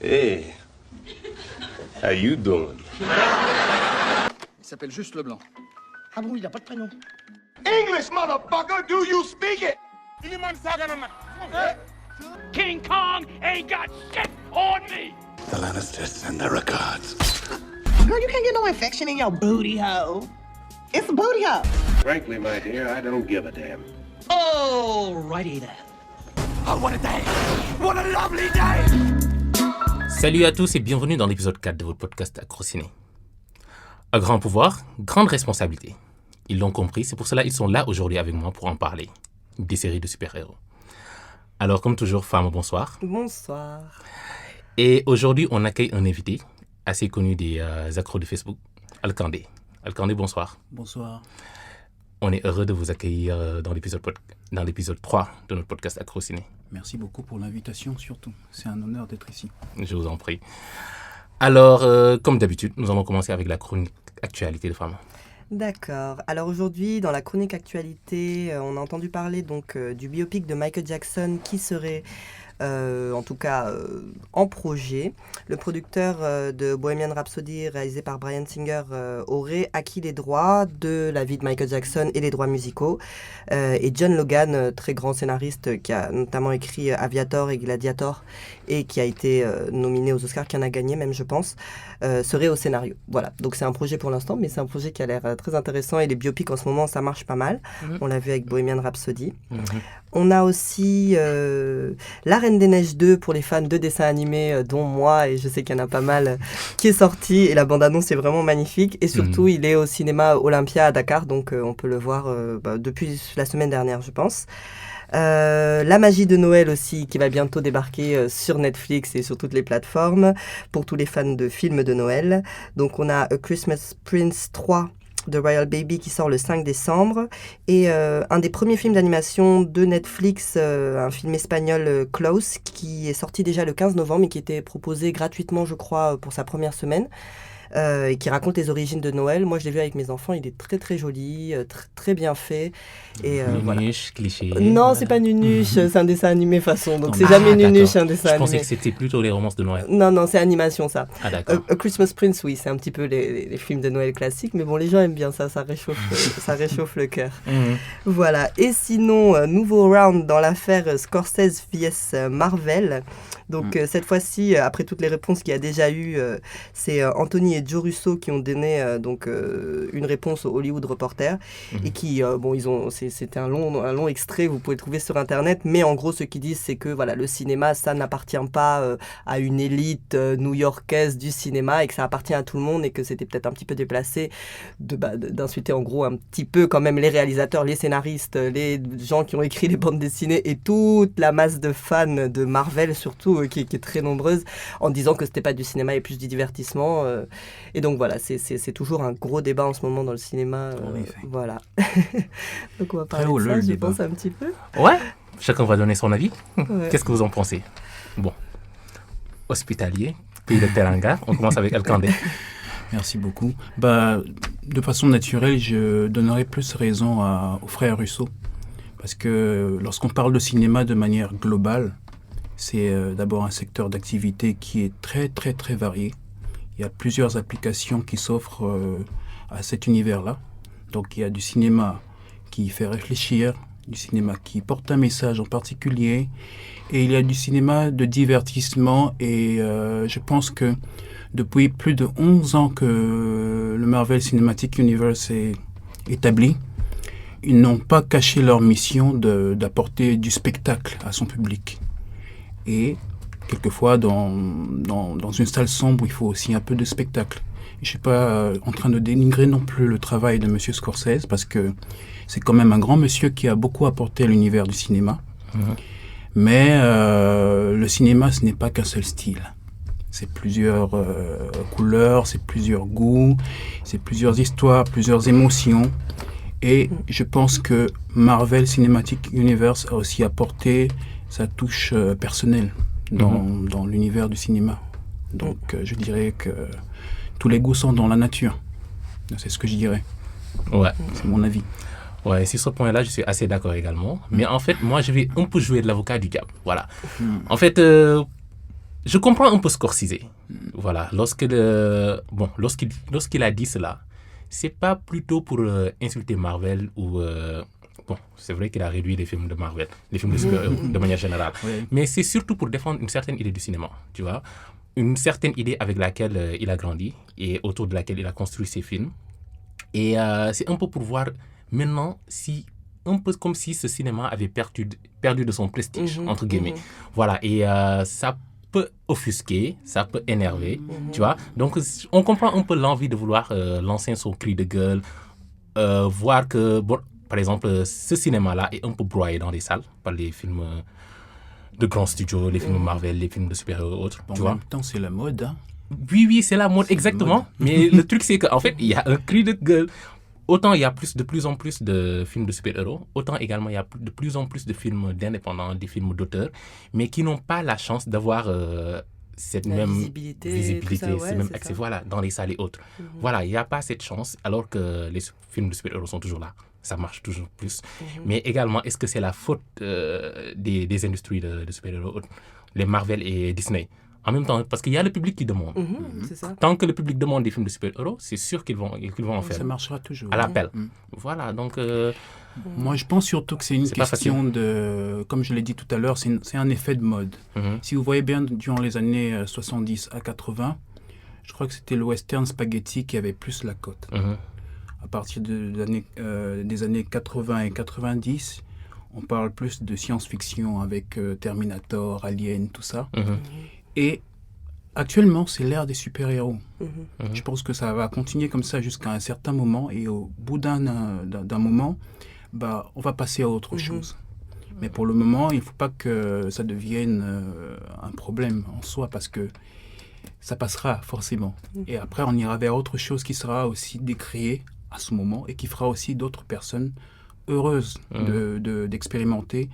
Hey, how you doing? Il s'appelle juste Leblanc. Ah bon, il a pas de prénom. English, motherfucker, do you speak it? King Kong ain't got shit on me! The Lannisters send their regards. Girl, you can't get no infection in your booty hole. It's a booty hole. Frankly, my dear, I don't give a damn. Alrighty then. Oh, what a day! What a lovely day! Salut à tous et bienvenue dans l'épisode 4 de votre podcast Accrociné. Un grand pouvoir, grande responsabilité. Ils l'ont compris, c'est pour cela qu'ils sont là aujourd'hui avec moi pour en parler. Des séries de super-héros. Alors comme toujours, Fama, bonsoir. Bonsoir. Et aujourd'hui, on accueille un invité assez connu des accros de Facebook, Alkandé. Alkandé, bonsoir. Bonsoir. On est heureux de vous accueillir dans l'épisode 3 de notre podcast Accrociné. Merci beaucoup pour l'invitation surtout. C'est un honneur d'être ici. Je vous en prie. Alors, comme d'habitude, nous allons commencer avec la chronique actualité de Fama. D'accord. Alors aujourd'hui, dans la chronique actualité, on a entendu parler donc du biopic de Michael Jackson qui serait en tout cas en projet. Le producteur de Bohemian Rhapsody, réalisé par Bryan Singer, aurait acquis les droits de la vie de Michael Jackson et les droits musicaux. Et John Logan, très grand scénariste qui a notamment écrit Aviator et Gladiator et qui a été nominé aux Oscars, qui en a gagné même je pense, serait au scénario. Voilà, donc c'est un projet pour l'instant, mais c'est un projet qui a l'air très intéressant et les biopics en ce moment ça marche pas mal. On l'a vu avec Bohemian Rhapsody. On a aussi La Reine des Neiges 2 pour les fans de dessins animés, dont moi, et je sais qu'il y en a pas mal, qui est sorti. Et la bande-annonce est vraiment magnifique. Et surtout, il est au cinéma Olympia à Dakar, donc on peut le voir depuis la semaine dernière, je pense. La magie de Noël aussi, qui va bientôt débarquer sur Netflix et sur toutes les plateformes, pour tous les fans de films de Noël. Donc on a A Christmas Prince 3 de Royal Baby qui sort le 5 décembre et un des premiers films d'animation de Netflix, un film espagnol Klaus qui est sorti déjà le 15 novembre et qui était proposé gratuitement je crois pour sa première semaine et qui raconte les origines de Noël. Moi je l'ai vu avec mes enfants, il est très très joli, très bien fait. Et Nunuche, cliché. Non, c'est pas Nunuche, c'est un dessin animé façon, donc c'est Ah, jamais Nunuche d'accord. un dessin Je animé. pensais que c'était plutôt les romances de Noël. Non, c'est animation ça. Ah d'accord. A Christmas Prince, oui, c'est un petit peu les films de Noël classiques, mais bon, les gens aiment bien ça, ça réchauffe le cœur. Voilà, et sinon, nouveau round dans l'affaire Scorsese vs Marvel. Donc cette fois-ci, après toutes les réponses qu'il y a déjà eu, c'est Anthony et Joe Russo qui ont donné une réponse au Hollywood Reporter et qui, c'était un long extrait, vous pouvez le trouver sur internet, mais en gros ce qu'ils disent c'est que voilà, le cinéma ça n'appartient pas à une élite new-yorkaise du cinéma et que ça appartient à tout le monde et que c'était peut-être un petit peu déplacé d'insulter en gros un petit peu quand même les réalisateurs, les scénaristes, les gens qui ont écrit les bandes dessinées et toute la masse de fans de Marvel surtout qui est très nombreuse en disant que c'était pas du cinéma et plus du divertissement et donc voilà, c'est toujours un gros débat en ce moment dans le cinéma voilà. Donc on va parler de ça, je pense un petit peu. Ouais, chacun va donner son avis. Ouais. Qu'est-ce que vous en pensez? Bon, hospitalier, pays de Teranga, on commence avec Alkandé. Merci beaucoup. De façon naturelle, je donnerais plus raison aux frères Russo. Parce que lorsqu'on parle de cinéma de manière globale, c'est d'abord un secteur d'activité qui est très très très varié. Il y a plusieurs applications qui s'offrent à cet univers-là. Donc il y a du cinéma qui fait réfléchir, du cinéma qui porte un message en particulier, et il y a du cinéma de divertissement, et je pense que depuis plus de 11 ans que le Marvel Cinematic Universe est établi, ils n'ont pas caché leur mission d'apporter du spectacle à son public. Et quelquefois, dans une salle sombre, il faut aussi un peu de spectacle. Je ne suis pas en train de dénigrer non plus le travail de M. Scorsese, parce que c'est quand même un grand monsieur qui a beaucoup apporté à l'univers du cinéma. Mais le cinéma, ce n'est pas qu'un seul style. C'est plusieurs couleurs, c'est plusieurs goûts, c'est plusieurs histoires, plusieurs émotions. Et je pense que Marvel Cinematic Universe a aussi apporté sa touche personnelle dans l'univers du cinéma. Donc je dirais que tous les goûts sont dans la nature. C'est ce que je dirais. Ouais. C'est mon avis. Ouais, sur ce point-là, je suis assez d'accord également. Mais en fait, moi, je vais un peu jouer de l'avocat du diable. Voilà. En fait, je comprends un peu Scorsese. Voilà, lorsqu'il a dit cela, c'est pas plutôt pour insulter Marvel ou... bon, c'est vrai qu'il a réduit les films de Marvel, les films de super-héros de manière générale. Oui. Mais c'est surtout pour défendre une certaine idée du cinéma, tu vois. Une certaine idée avec laquelle il a grandi et autour de laquelle il a construit ses films. Et c'est un peu pour voir maintenant si... un peu comme si ce cinéma avait perdu de son prestige, entre guillemets. Voilà, et ça peut offusquer, ça peut énerver, tu vois. Donc, on comprend un peu l'envie de vouloir lancer son cri de gueule, voir que, bon, par exemple, ce cinéma-là est un peu broyé dans les salles par les films de grands studios, les films Marvel, les films de super-héros et autres, En tu vois. même temps, c'est la mode. Hein. Oui, c'est la mode, exactement. Mais le truc, c'est qu'en fait, il y a un cri de gueule. Autant il y a de plus en plus de films de super-héros, autant également il y a de plus en plus de films d'indépendants, des films d'auteurs, mais qui n'ont pas la chance d'avoir cette La même visibilité, tout ça, ouais, ce même c'est accès, ça. voilà, dans les salles et autres. Voilà, il n'y a pas cette chance, alors que les films de super-héros sont toujours là. Ça marche toujours plus. Mais également, est-ce que c'est la faute des industries de super-héros, les Marvel et Disney? En même temps, parce qu'il y a le public qui demande. C'est ça. Tant que le public demande des films de super-héros, c'est sûr qu'ils vont en faire. Ça marchera toujours. À l'appel. Mm. Voilà, donc... Moi, je pense surtout que c'est une C'est pas question de, comme je l'ai dit tout à l'heure, c'est un effet de mode. Si vous voyez bien, durant les années 70 à 80, je crois que c'était le western spaghetti qui avait plus la cote. À partir des années 80 et 90, on parle plus de science-fiction avec Terminator, Alien, tout ça. Et actuellement, c'est l'ère des super-héros. Je pense que ça va continuer comme ça jusqu'à un certain moment. Et au bout d'un moment, on va passer à autre chose. Mais pour le moment, il ne faut pas que ça devienne un problème en soi, parce que ça passera forcément. Et après, on ira vers autre chose qui sera aussi décriée à ce moment et qui fera aussi d'autres personnes heureuses d'expérimenter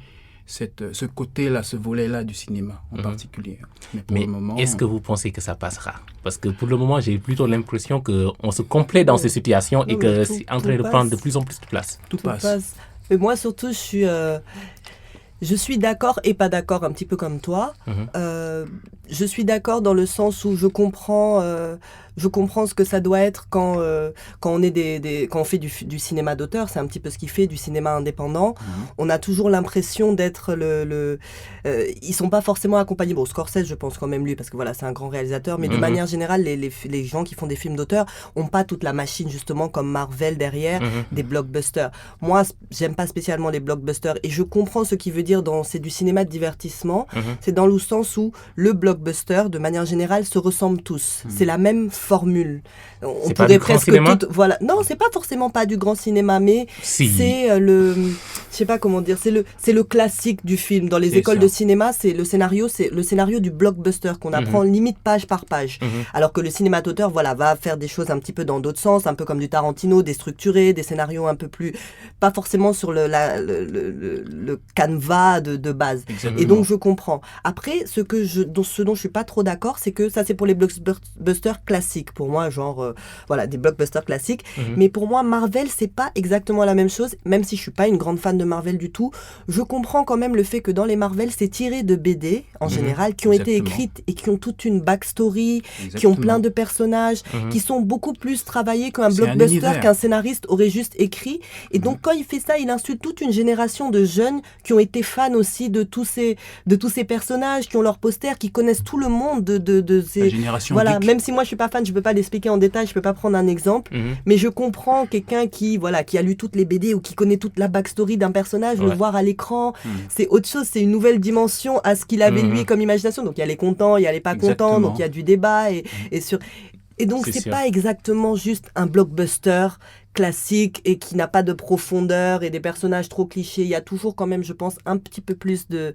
ce côté-là, ce volet-là du cinéma en particulier. Mais pour Mais le moment, est-ce que vous pensez que ça passera? Parce que pour le moment, j'ai plutôt l'impression qu'on se complaît dans ces situations et Non, que mais c'est en train de tout prendre de passe. plus en plus de place. tout passe. Mais moi, surtout, je suis d'accord et pas d'accord, un petit peu comme toi. Je suis d'accord dans le sens où je comprends ce que ça doit être quand on est quand on fait du cinéma d'auteur. C'est un petit peu ce qu'il fait, du cinéma indépendant. On a toujours l'impression d'être ils sont pas forcément accompagnés. Bon, Scorsese, je pense quand même lui, parce que voilà, c'est un grand réalisateur. Mais de manière générale, les gens qui font des films d'auteur ont pas toute la machine, justement, comme Marvel derrière, des blockbusters. Moi, j'aime pas spécialement les blockbusters et je comprends ce qu'il veut dire c'est du cinéma de divertissement. C'est dans le sens où le blockbuster, de manière générale, se ressemblent tous. C'est la même formule. On C'est pas pourrait du grand presque cinéma voilà. Non, c'est pas forcément pas du grand cinéma, mais Si. c'est je sais pas comment dire, c'est le classique du film. Dans les C'est écoles ça. de cinéma, c'est le scénario du blockbuster qu'on apprend limite page par page. Alors que le cinéma d'auteur, voilà, va faire des choses un petit peu dans d'autres sens, un peu comme du Tarantino, déstructuré, des scénarios un peu plus, pas forcément sur le canevas de base. Exactement. Et donc je comprends. Après, ce dont je suis pas trop d'accord, c'est que ça c'est pour les blockbusters classiques. Pour moi, genre voilà, des blockbusters classiques. Mais pour moi, Marvel, c'est pas exactement la même chose. Même si je suis pas une grande fan de Marvel du tout, je comprends quand même le fait que dans les Marvel, c'est tiré de BD en général, qui ont été Exactement. écrites et qui ont toute une backstory, qui ont Exactement. plein de personnages, qui sont beaucoup plus travaillés qu'un C'est un blockbuster univers. qu'un scénariste aurait juste écrit. Et donc quand il fait ça, il insulte toute une génération de jeunes qui ont été fans aussi de tous ces personnages, qui ont leurs posters, qui connaissent tout le monde de ces... La génération Voilà, geek. même si moi je suis pas fan, je peux pas l'expliquer en détail, je peux pas prendre un exemple, mais je comprends quelqu'un qui a lu toutes les BD ou qui connaît toute la backstory d'un personnage, le Ouais. voir à l'écran, c'est autre chose, c'est une nouvelle dimension à ce qu'il avait lui comme imagination. Donc il y a les contents, il y a les pas contents, Exactement. donc il y a du débat et donc C'est c'est sûr. pas exactement juste un blockbuster classique et qui n'a pas de profondeur et des personnages trop clichés. Il y a toujours quand même, je pense, un petit peu plus de...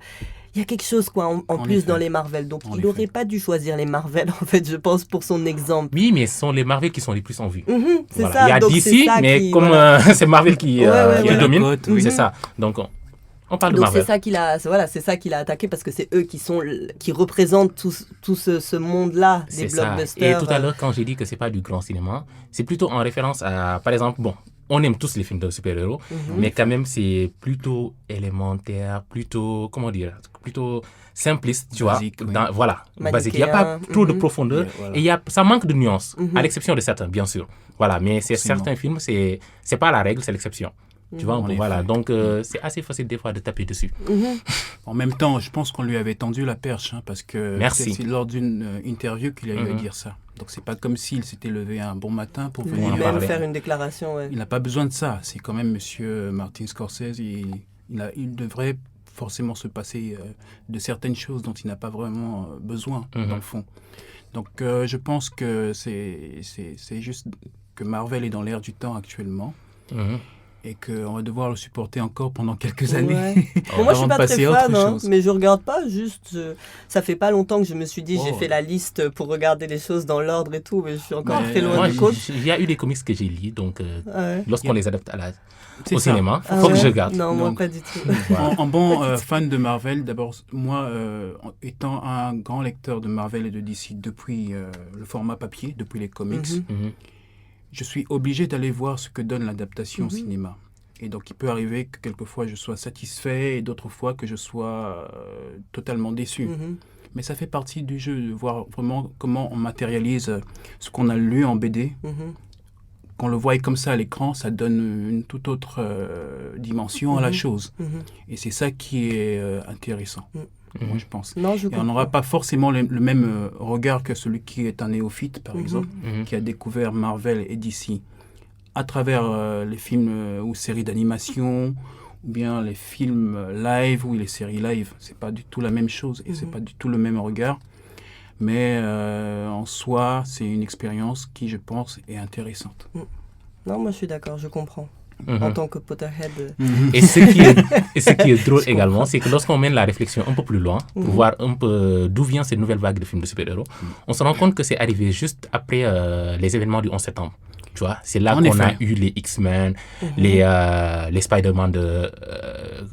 Il y a quelque chose quoi en plus effet. dans les Marvel. Donc En il effet. n'aurait pas dû choisir les Marvel en fait, je pense, pour son exemple. Oui, mais ce sont les Marvel qui sont les plus en vue. C'est Voilà. ça. Il y a donc DC, c'est ça mais qui, comme voilà. c'est Marvel qui Ouais, le voilà. domine, La cote, oui. c'est ça. Donc, on parle de Donc Marvel. c'est ça qu'il a attaqué parce que c'est eux qui représentent tout ce monde-là des C'est ça. blockbusters. Et tout à l'heure, quand j'ai dit que c'est pas du grand cinéma, c'est plutôt en référence à, par exemple, bon, on aime tous les films de super-héros, mais quand même, c'est plutôt élémentaire, plutôt, comment dire, plutôt simpliste, tu Basique, vois. oui. Voilà, basique. Il n'y a pas trop de profondeur Voilà. et ça manque de nuances, à l'exception de certains, bien sûr. Voilà, mais certains films, c'est pas la règle, c'est l'exception. Tu vois, En voilà. effet. Donc, c'est assez facile des fois de taper dessus. En même temps, je pense qu'on lui avait tendu la perche, hein, parce que Merci. c'est lors d'une interview qu'il a eu à dire ça. Donc c'est pas comme s'il s'était levé un bon matin pour venir. en Même parler. faire une déclaration, ouais. Il n'a pas besoin de ça. C'est quand même Monsieur Martin Scorsese. Il devrait forcément se passer de certaines choses dont il n'a pas vraiment besoin, dans le fond. Donc je pense que c'est juste que Marvel est dans l'air du temps actuellement. Et qu'on va devoir le supporter encore pendant quelques années. Ouais. Bon, moi, je suis avant pas de très passer à autre fan, hein, chose. mais je regarde pas. Juste, ça fait pas longtemps que je me suis dit, j'ai Oh. fait la liste pour regarder les choses dans l'ordre et tout, mais je suis encore Mais, très loin Moi, du compte. il y a eu des comics que j'ai lus, donc Ouais. lorsqu'on les adapte C'est au ça. cinéma, Ah faut que ouais je regarde. Non, moi Donc, pas du tout. En bon fan de Marvel, d'abord, moi, étant un grand lecteur de Marvel et de DC depuis le format papier, depuis les comics, je suis obligé d'aller voir ce que donne l'adaptation au cinéma. Et donc, il peut arriver que quelquefois je sois satisfait et d'autres fois que je sois totalement déçu. Mais ça fait partie du jeu, de voir vraiment comment on matérialise ce qu'on a lu en BD. Qu'on le voit comme ça à l'écran, ça donne une toute autre dimension à la chose. Et c'est ça qui est intéressant, moi je pense. Non, je Et on comprends. n'aura pas forcément le même regard que celui qui est un néophyte, par exemple, qui a découvert Marvel et DC à travers les films ou séries d'animation, ou bien les films live ou les séries live. C'est pas du tout la même chose et c'est pas du tout le même regard. Mais en soi, c'est une expérience qui, je pense, est intéressante. Non, moi je suis d'accord, je comprends. En tant que Potterhead. Et ce qui est drôle également, c'est que lorsqu'on mène la réflexion un peu plus loin, pour voir un peu d'où vient cette nouvelle vague de films de super-héros, on se rend compte que c'est arrivé juste après les événements du 11 septembre. Tu vois, c'est là En qu'on a effet. eu les X-Men, les Spider-Man de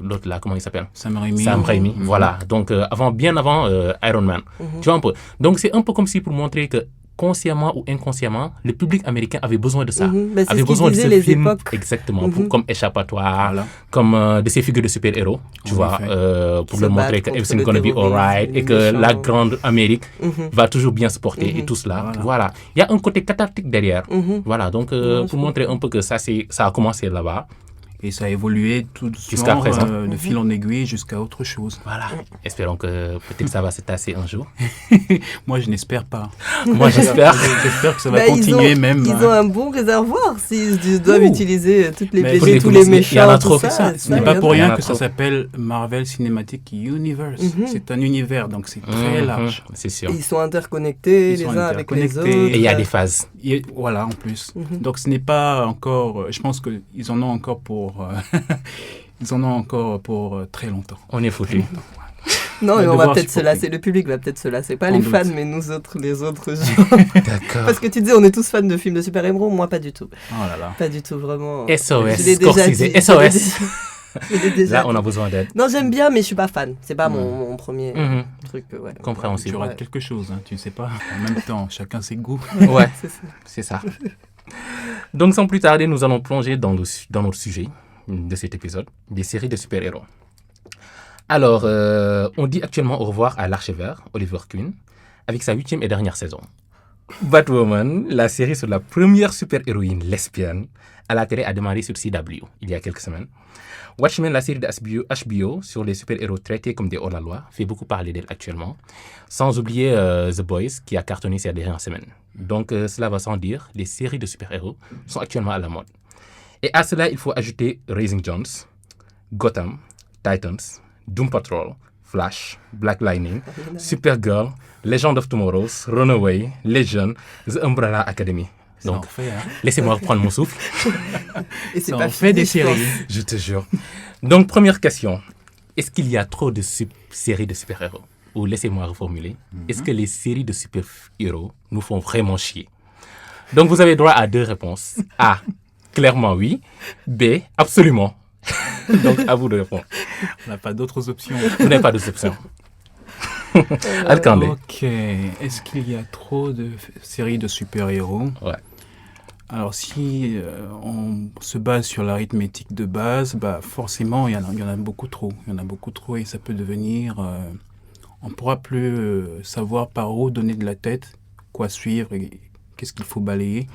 l'autre là, comment il s'appelle? Sam Raimi. Sam Raimi, voilà. Donc, bien avant Iron Man. Tu vois un peu. Donc, c'est un peu comme si pour montrer que consciemment ou inconsciemment, le public américain avait besoin de ça. Ben, c'est avait ce qu'ils besoin de disaient, ce les film, époques. exactement, comme échappatoire, Voilà. comme de ces figures de super-héros, tu En vois, effet. pour se leur montrer battent que contre everything's le gonna be terrorisme, alright les et que méchants. la grande Amérique va toujours bien se porter et tout cela. Voilà. Il y a un côté cathartique derrière. Voilà. Donc, pour montrer un peu que ça a commencé là-bas. Et ça a évolué tout Jusqu'à doucement, présent. de fil en aiguille jusqu'à autre chose. Voilà. Espérons que peut-être ça va se tasser un jour. Moi, je n'espère pas. Moi, j'espère. J'espère que ça va Ben, continuer même. Ils ont un bon réservoir s'ils doivent utiliser toutes les Mais BD, tous pour les les- il y en méchants, a tout trop. ça. Ce n'est pas pour Il y en rien a que ça trop. s'appelle Marvel Cinematic Universe. C'est un univers, donc c'est très large. C'est sûr. Et ils sont interconnectés Ils les sont uns avec les interconnectés. autres. Et il y a des phases. Et voilà, en plus. Donc ce n'est pas encore... Je pense qu'ils en ont encore pour... ils en ont encore pour très longtemps. On est foutus. Non, On mais va on va devoir peut-être se supporter. lasser. Le public va peut-être se lasser. Pas Sans les doute. fans, mais nous autres, les autres gens. D'accord. Parce que tu disais, on est tous fans de films de super-héros. Moi, pas du tout. Oh là là. Pas du tout, vraiment. SOS, Je l'ai déjà Scorsese, dit. SOS. Je l'ai déjà Là, on dit. a besoin d'aide. Non, j'aime bien, mais je suis pas fan. C'est pas mon premier truc. Ouais. Tu Compréhensible. rates quelque chose, hein, tu ne sais pas. En même temps, chacun ses goûts. Ouais, C'est ça. c'est ça. Donc, sans plus tarder, nous allons plonger dans notre sujet de cet épisode, des séries de super-héros. Alors, on dit actuellement au revoir à l'archiveur, Oliver Queen, avec sa 8e et dernière saison. Batwoman, la série sur la première super-héroïne lesbienne à la télé, a démarré sur CW il y a quelques semaines. Watchmen, la série de HBO sur les super-héros traités comme des hors-la-loi, fait beaucoup parler d'elle actuellement. Sans oublier The Boys, qui a cartonné ces dernières semaines. Donc, cela va sans dire, les séries de super-héros sont actuellement à la mode. Et à cela, il faut ajouter Raising Jones, Gotham, Titans, Doom Patrol, Flash, Black Lightning, Supergirl, Legend of Tomorrow, Runaway, Legion, The Umbrella Academy. Ça en Donc, fait, hein. laissez-moi reprendre mon souffle, Et c'est Ça pas en fait des fini, je pense. séries. je te jure. Donc, première question. Est-ce qu'il y a trop de séries de super-héros? Ou laissez-moi reformuler. Est-ce que les séries de super-héros nous font vraiment chier? Donc, vous avez droit à 2 réponses. A, clairement oui. B, absolument. Donc, à vous de répondre. On n'a pas d'autres options. Vous n'avez pas d'autres options. Alcandé. Ok. Est-ce qu'il y a trop de séries de super-héros? Ouais. Alors si on se base sur l'arithmétique de base, forcément il y en a beaucoup trop. Il y en a beaucoup trop et ça peut devenir... on ne pourra plus savoir par où donner de la tête, quoi suivre et qu'est-ce qu'il faut balayer.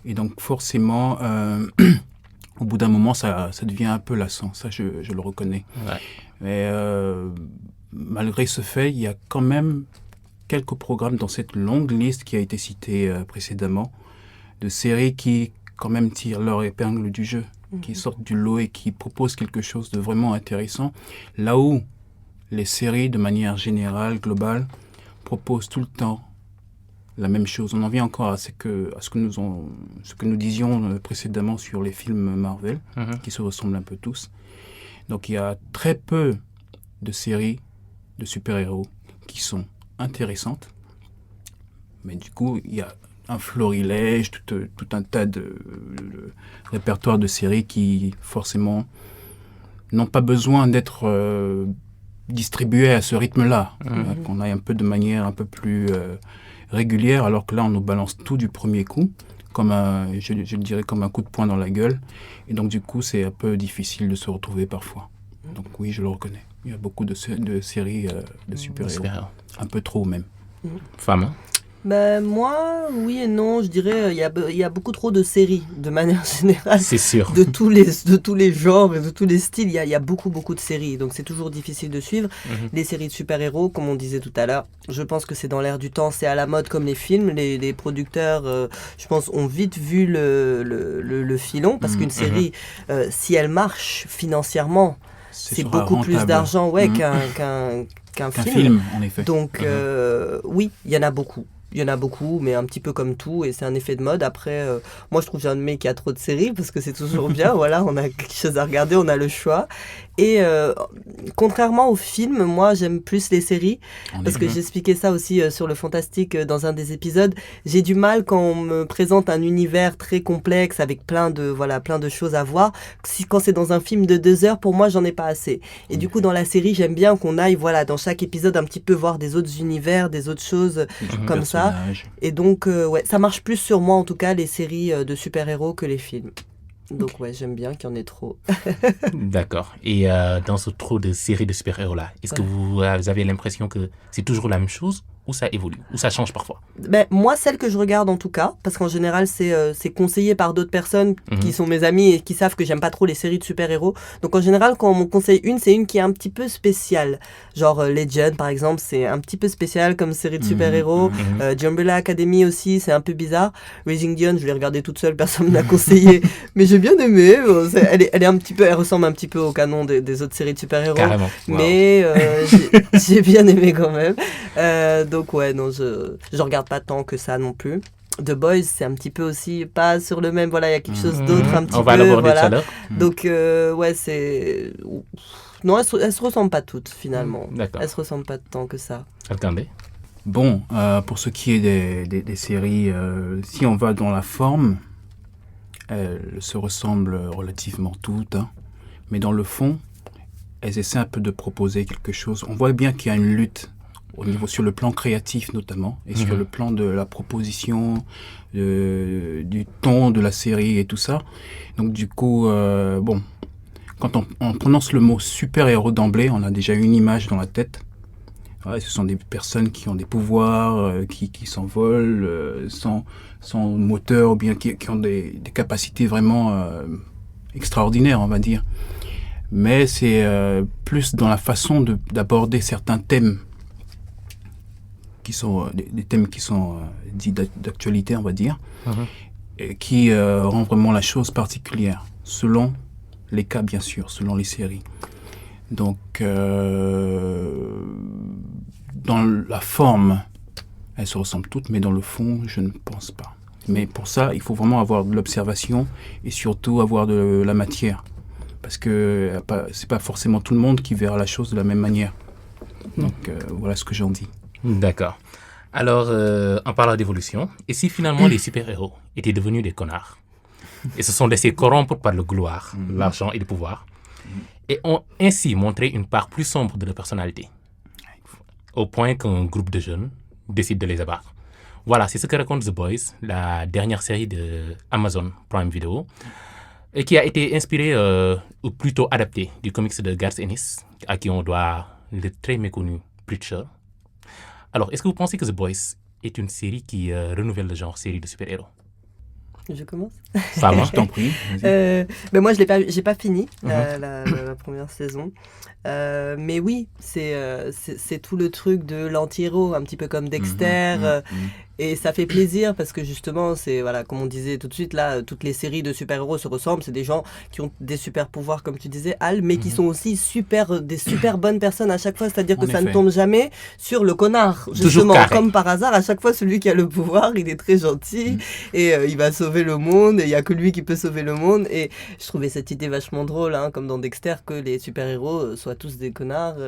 Et donc forcément, au bout d'un moment, ça devient un peu lassant. Ça, je le reconnais. Ouais. Mais malgré ce fait, il y a quand même quelques programmes dans cette longue liste qui a été citée précédemment, de séries qui quand même tirent leur épingle du jeu, qui sortent du lot et qui proposent quelque chose de vraiment intéressant. Là où les séries, de manière générale, globale, proposent tout le temps la même chose. On en vient encore à ce que nous disions précédemment sur les films Marvel, qui se ressemblent un peu tous. Donc il y a très peu de séries de super-héros qui sont intéressantes, mais du coup, il y a un florilège, tout un tas de répertoire de séries qui, forcément, n'ont pas besoin d'être distribuées à ce rythme-là. Qu'on aille un peu de manière un peu plus régulière, alors que là, on nous balance tout du premier coup, je le dirais comme un coup de poing dans la gueule. Et donc, du coup, c'est un peu difficile de se retrouver parfois. Donc oui, je le reconnais. Il y a beaucoup de séries de super-héros. Un peu trop, même. Femme. Moi, oui et non, je dirais il y a beaucoup trop de séries de manière générale. C'est sûr. De tous les genres et de tous les styles, il y a beaucoup de séries, donc c'est toujours difficile de suivre. Les séries de super-héros, comme on disait tout à l'heure, je pense que c'est dans l'air du temps, c'est à la mode comme les films. Les producteurs, je pense, ont vite vu le filon, parce qu'une série, si elle marche financièrement, c'est beaucoup rentable. Plus d'argent qu'un film, en effet. Donc oui, il y en a beaucoup. Il y en a beaucoup, mais un petit peu comme tout, et c'est un effet de mode. Après, moi, je trouve jamais qu'il y a trop de séries, parce que c'est toujours bien. Voilà, on a quelque chose à regarder, on a le choix. Et contrairement aux films, moi, j'aime plus les séries, parce que j'expliquais ça aussi sur le Fantastique dans un des épisodes. J'ai du mal quand on me présente un univers très complexe, avec plein de choses à voir. Quand c'est dans un film de 2 heures, pour moi, j'en ai pas assez. Et du coup, dans la série, j'aime bien qu'on aille, dans chaque épisode, un petit peu voir des autres univers, des autres choses comme ça. Et donc, ça marche plus sur moi, en tout cas, les séries de super-héros que les films. Donc, j'aime bien qu'il y en ait trop. D'accord. Et dans ce trop de séries de super-héros-là, est-ce que vous avez l'impression que c'est toujours la même chose ou ça évolue, ou ça change parfois? Moi, celle que je regarde en tout cas, parce qu'en général, c'est conseillé par d'autres personnes qui sont mes amis et qui savent que j'aime pas trop les séries de super-héros. Donc en général, quand on me conseille c'est une qui est un petit peu spéciale. Genre Legend, par exemple, c'est un petit peu spécial comme série de super-héros. The Umbrella Academy aussi, c'est un peu bizarre. Raising Dion, je l'ai regardée toute seule, personne ne m'a conseillé, mais j'ai bien aimé. Elle ressemble un petit peu au canon des autres séries de super-héros. Carrément. Wow. Mais j'ai bien aimé quand même. Donc non, je regarde pas tant que ça non plus. The Boys, c'est un petit peu aussi pas sur le même, il y a quelque chose d'autre un petit peu. On va l'aborder tout à l'heure. Donc c'est... Non, elles se ressemblent pas toutes finalement. D'accord. Elles se ressemblent pas tant que ça. Attendez. Bon, pour ce qui est des séries, si on va dans la forme, elles se ressemblent relativement toutes, mais dans le fond, elles essaient un peu de proposer quelque chose. On voit bien qu'il y a une lutte sur le plan créatif notamment, et sur le plan de la proposition, du ton de la série et tout ça. Donc du coup, quand on prononce le mot super-héros d'emblée, on a déjà une image dans la tête. Ouais, ce sont des personnes qui ont des pouvoirs, qui s'envolent sans moteur, ou bien qui ont des capacités vraiment extraordinaires, on va dire. Mais c'est plus dans la façon d'aborder certains thèmes, qui sont des thèmes qui sont dits d'actualité, on va dire, et qui rend vraiment la chose particulière, selon les cas, bien sûr, selon les séries. Donc, dans la forme, elles se ressemblent toutes, mais dans le fond, je ne pense pas. Mais pour ça, il faut vraiment avoir de l'observation et surtout avoir de la matière. Parce que c'est pas forcément tout le monde qui verra la chose de la même manière. Donc, voilà ce que j'en dis. D'accord. Alors, en parlant d'évolution, et si finalement les super-héros étaient devenus des connards et se sont laissés corrompre par le gloire, l'argent et le pouvoir, et ont ainsi montré une part plus sombre de leur personnalité, au point qu'un groupe de jeunes décide de les abattre. Voilà, c'est ce que raconte The Boys, la dernière série de Amazon Prime Video, et qui a été inspirée, ou plutôt adaptée, du comics de Garth Ennis, à qui on doit le très méconnu Preacher. Alors, est-ce que vous pensez que The Boys est une série qui renouvelle le genre série de super-héros? Je commence. Ça va, Je t'en prie. vas-y. Ben moi, j'ai pas fini la première saison. Mais oui, c'est tout le truc de l'anti-héros, un petit peu comme Dexter. Et ça fait plaisir parce que justement, c'est, voilà, comme on disait tout de suite, là, toutes les séries de super-héros se ressemblent. C'est des gens qui ont des super-pouvoirs, comme tu disais, Al, mais qui sont aussi des super bonnes personnes à chaque fois. C'est-à-dire que En ça effet. ne tombe jamais sur le connard. Toujours Justement, carré. comme par hasard, à chaque fois, celui qui a le pouvoir, il est très gentil et il va sauver le monde. Il n'y a que lui qui peut sauver le monde. Et je trouvais cette idée vachement drôle, hein, comme dans Dexter, que les super-héros soient tous des connards.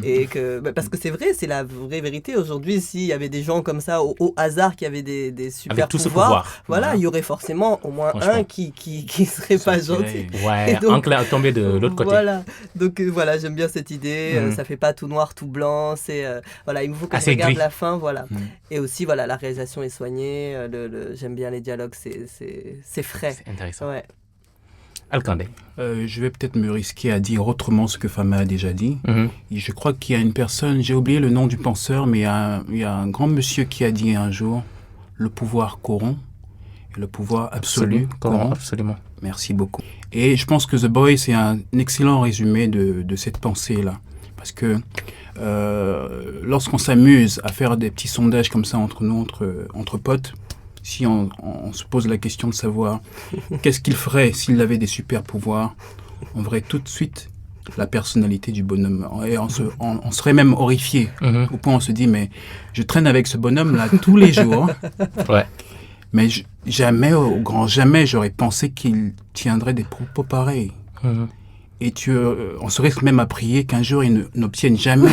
Et que, parce que c'est vrai, c'est la vraie vérité. Aujourd'hui, s'il y avait des gens comme ça au hasard qui avaient des super avec tout ce pouvoirs, pouvoir. voilà, il y aurait forcément au moins Franchement. un qui serait pas gentil. Ouais, Et donc, enclin à tomber de l'autre côté. Voilà, donc voilà, j'aime bien cette idée. Ça fait pas tout noir, tout blanc. C'est voilà, il me faut que je Assez regarde gris. la fin, voilà. Et aussi, voilà, la réalisation est soignée. J'aime bien les dialogues, c'est frais. C'est intéressant. Ouais. Alkandé. Je vais peut-être me risquer à dire autrement ce que Fama a déjà dit. Mhm. Et je crois qu'il y a une personne, j'ai oublié le nom du penseur, mais il y a un grand monsieur qui a dit un jour, le pouvoir corrompt, et le pouvoir absolu corrompt. Absolument. Merci beaucoup. Et je pense que The Boys, c'est un excellent résumé de cette pensée-là. Parce que lorsqu'on s'amuse à faire des petits sondages comme ça entre nous, entre potes, si on se pose la question de savoir qu'est-ce qu'il ferait s'il avait des super pouvoirs, on verrait tout de suite la personnalité du bonhomme. Et on serait même horrifié. Au point où on se dit, mais je traîne avec ce bonhomme-là tous les jours. Ouais. Mais jamais, au grand jamais, j'aurais pensé qu'il tiendrait des propos pareils. Et on serait même à prier qu'un jour, il n'obtienne jamais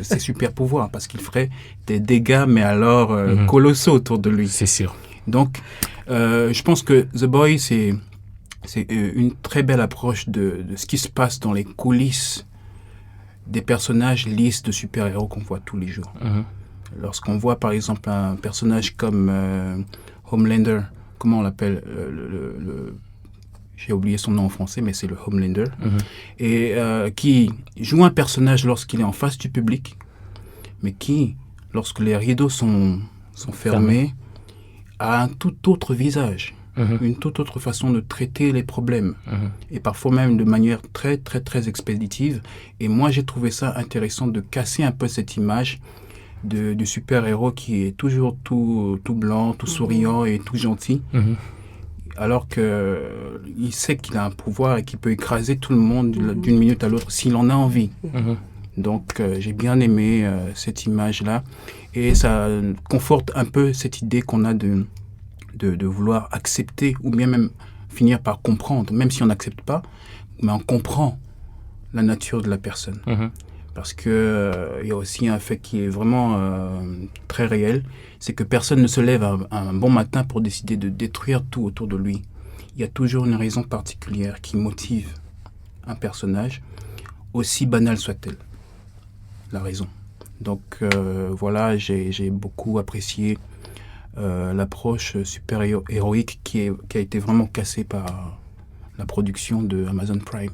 ces super pouvoirs, parce qu'il ferait des dégâts, mais alors colossaux autour de lui. C'est sûr. Donc, je pense que The Boy, c'est une très belle approche de ce qui se passe dans les coulisses des personnages lisses de super-héros qu'on voit tous les jours. Lorsqu'on voit, par exemple, un personnage comme Homelander, comment on l'appelle j'ai oublié son nom en français, mais c'est le Homelander, et qui joue un personnage lorsqu'il est en face du public, mais qui, lorsque les rideaux sont fermés, a un tout autre visage, une toute autre façon de traiter les problèmes, et parfois même de manière très, très, très expéditive. Et moi, j'ai trouvé ça intéressant de casser un peu cette image du super-héros qui est toujours tout blanc, tout souriant et tout gentil, alors qu'il sait qu'il a un pouvoir et qu'il peut écraser tout le monde d'une minute à l'autre s'il en a envie. Donc j'ai bien aimé cette image-là, et ça conforte un peu cette idée qu'on a de vouloir accepter, ou bien même finir par comprendre, même si on n'accepte pas, mais on comprend la nature de la personne. Parce que il y a aussi un fait qui est vraiment très réel, c'est que personne ne se lève un bon matin pour décider de détruire tout autour de lui. Il y a toujours une raison particulière qui motive un personnage, aussi banale soit-elle, la raison. Donc voilà, j'ai beaucoup apprécié l'approche super-héroïque qui a été vraiment cassée par la production de Amazon Prime.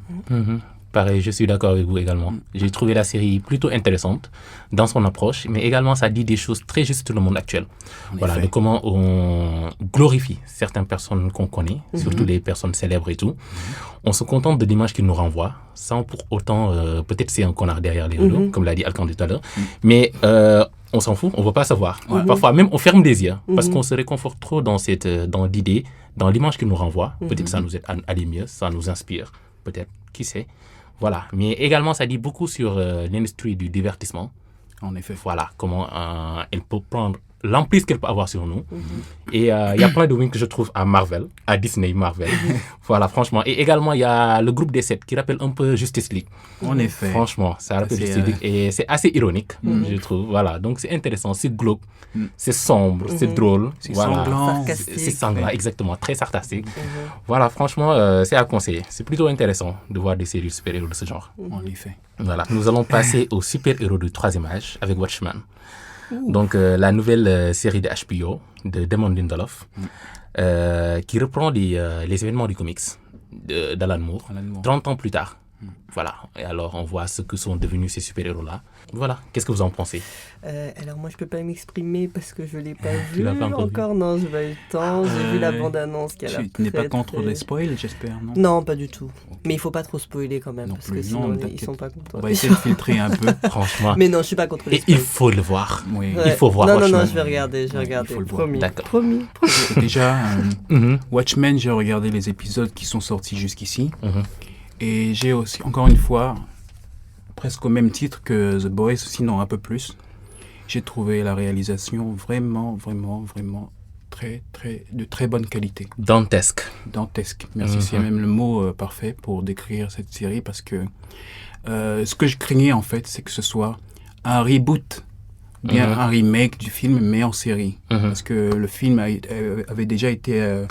Pareil, je suis d'accord avec vous également. J'ai trouvé la série plutôt intéressante dans son approche, mais également ça dit des choses très justes sur le monde actuel. Voilà, de comment on glorifie certaines personnes qu'on connaît, surtout les personnes célèbres et tout. On se contente de l'image qu'ils nous renvoient, sans pour autant, peut-être c'est un connard derrière les rideaux, comme l'a dit Alkandé tout à l'heure, mais on s'en fout, on ne veut pas savoir. Parfois même on ferme des yeux, parce qu'on se réconforte trop dans l'idée, dans l'image qu'ils nous renvoient. Peut-être ça nous aide à aller mieux, ça nous inspire, peut-être, qui sait. Voilà, mais également ça dit beaucoup sur l'industrie du divertissement. En effet. Voilà, comment elle peut prendre l'emprise qu'elle peut avoir sur nous. Et il y a plein de wins que je trouve à Marvel, à Disney Marvel. Voilà, franchement. Et également, il y a le groupe des 7 qui rappelle un peu Justice League. En effet. Franchement, ça rappelle Justice League. Et c'est assez ironique, je trouve. Voilà, donc c'est intéressant, c'est glauque, c'est sombre, c'est drôle. C'est voilà. sanglant. C'est sanglant, exactement, très sarcastique. Voilà, franchement, c'est à conseiller. C'est plutôt intéressant de voir des séries super-héros de ce genre. En effet. Voilà, nous allons passer au super-héros du troisième âge avec Watchmen. Donc, la nouvelle série de HBO, de Damon Lindelof, qui reprend les événements du comics d'Alan Moore, 30 ans plus tard. Voilà, et alors on voit ce que sont devenus ces super-héros-là. Voilà, qu'est-ce que vous en pensez? Alors moi je peux pas m'exprimer parce que je l'ai pas Tu vu l'as pas encore encore, non, j'ai pas eu le temps. J'ai vu la bande-annonce qui a l'air Tu n'es pas très, contre très- les spoils, j'espère, non? Non, pas du tout. Mais il faut pas trop spoiler quand même, Non parce plus, que sinon non, ils t'inquiète. sont pas contents. On va essayer de filtrer un peu. Franchement, Mais non, je suis pas contre les et il spoils. faut le voir. Oui. Il faut voir Non, Watchmen. je vais regarder, Ouais, il faut le voir. promis. D'accord. Promis. Déjà, Mhm, Watchmen, j'ai regardé les épisodes qui sont sortis jusqu'ici. mhm. Et j'ai aussi, encore une fois, presque au même titre que The Boys, sinon un peu plus. J'ai trouvé la réalisation vraiment de très bonne qualité. Dantesque. Dantesque. Merci, c'est même le mot parfait pour décrire cette série parce que ce que je craignais en fait, c'est que ce soit un reboot, bien un remake du film, mais en série. Parce que le film avait déjà été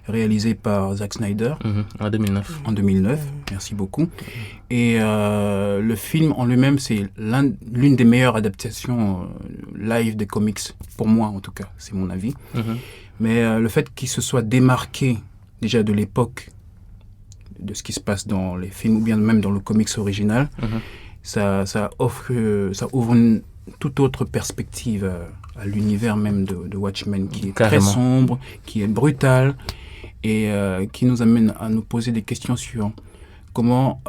réalisé par Zack Snyder En 2009. en 2009. Merci beaucoup. Et le film en lui-même, c'est l'une des meilleures adaptations live des comics, pour moi en tout cas, c'est mon avis. Mais le fait qu'il se soit démarqué déjà de l'époque de ce qui se passe dans les films ou bien même dans le comics original, ça ouvre une toute autre perspective à l'univers même de Watchmen, qui est Carrément. très sombre, qui est brutal et qui nous amène à nous poser des questions sur comment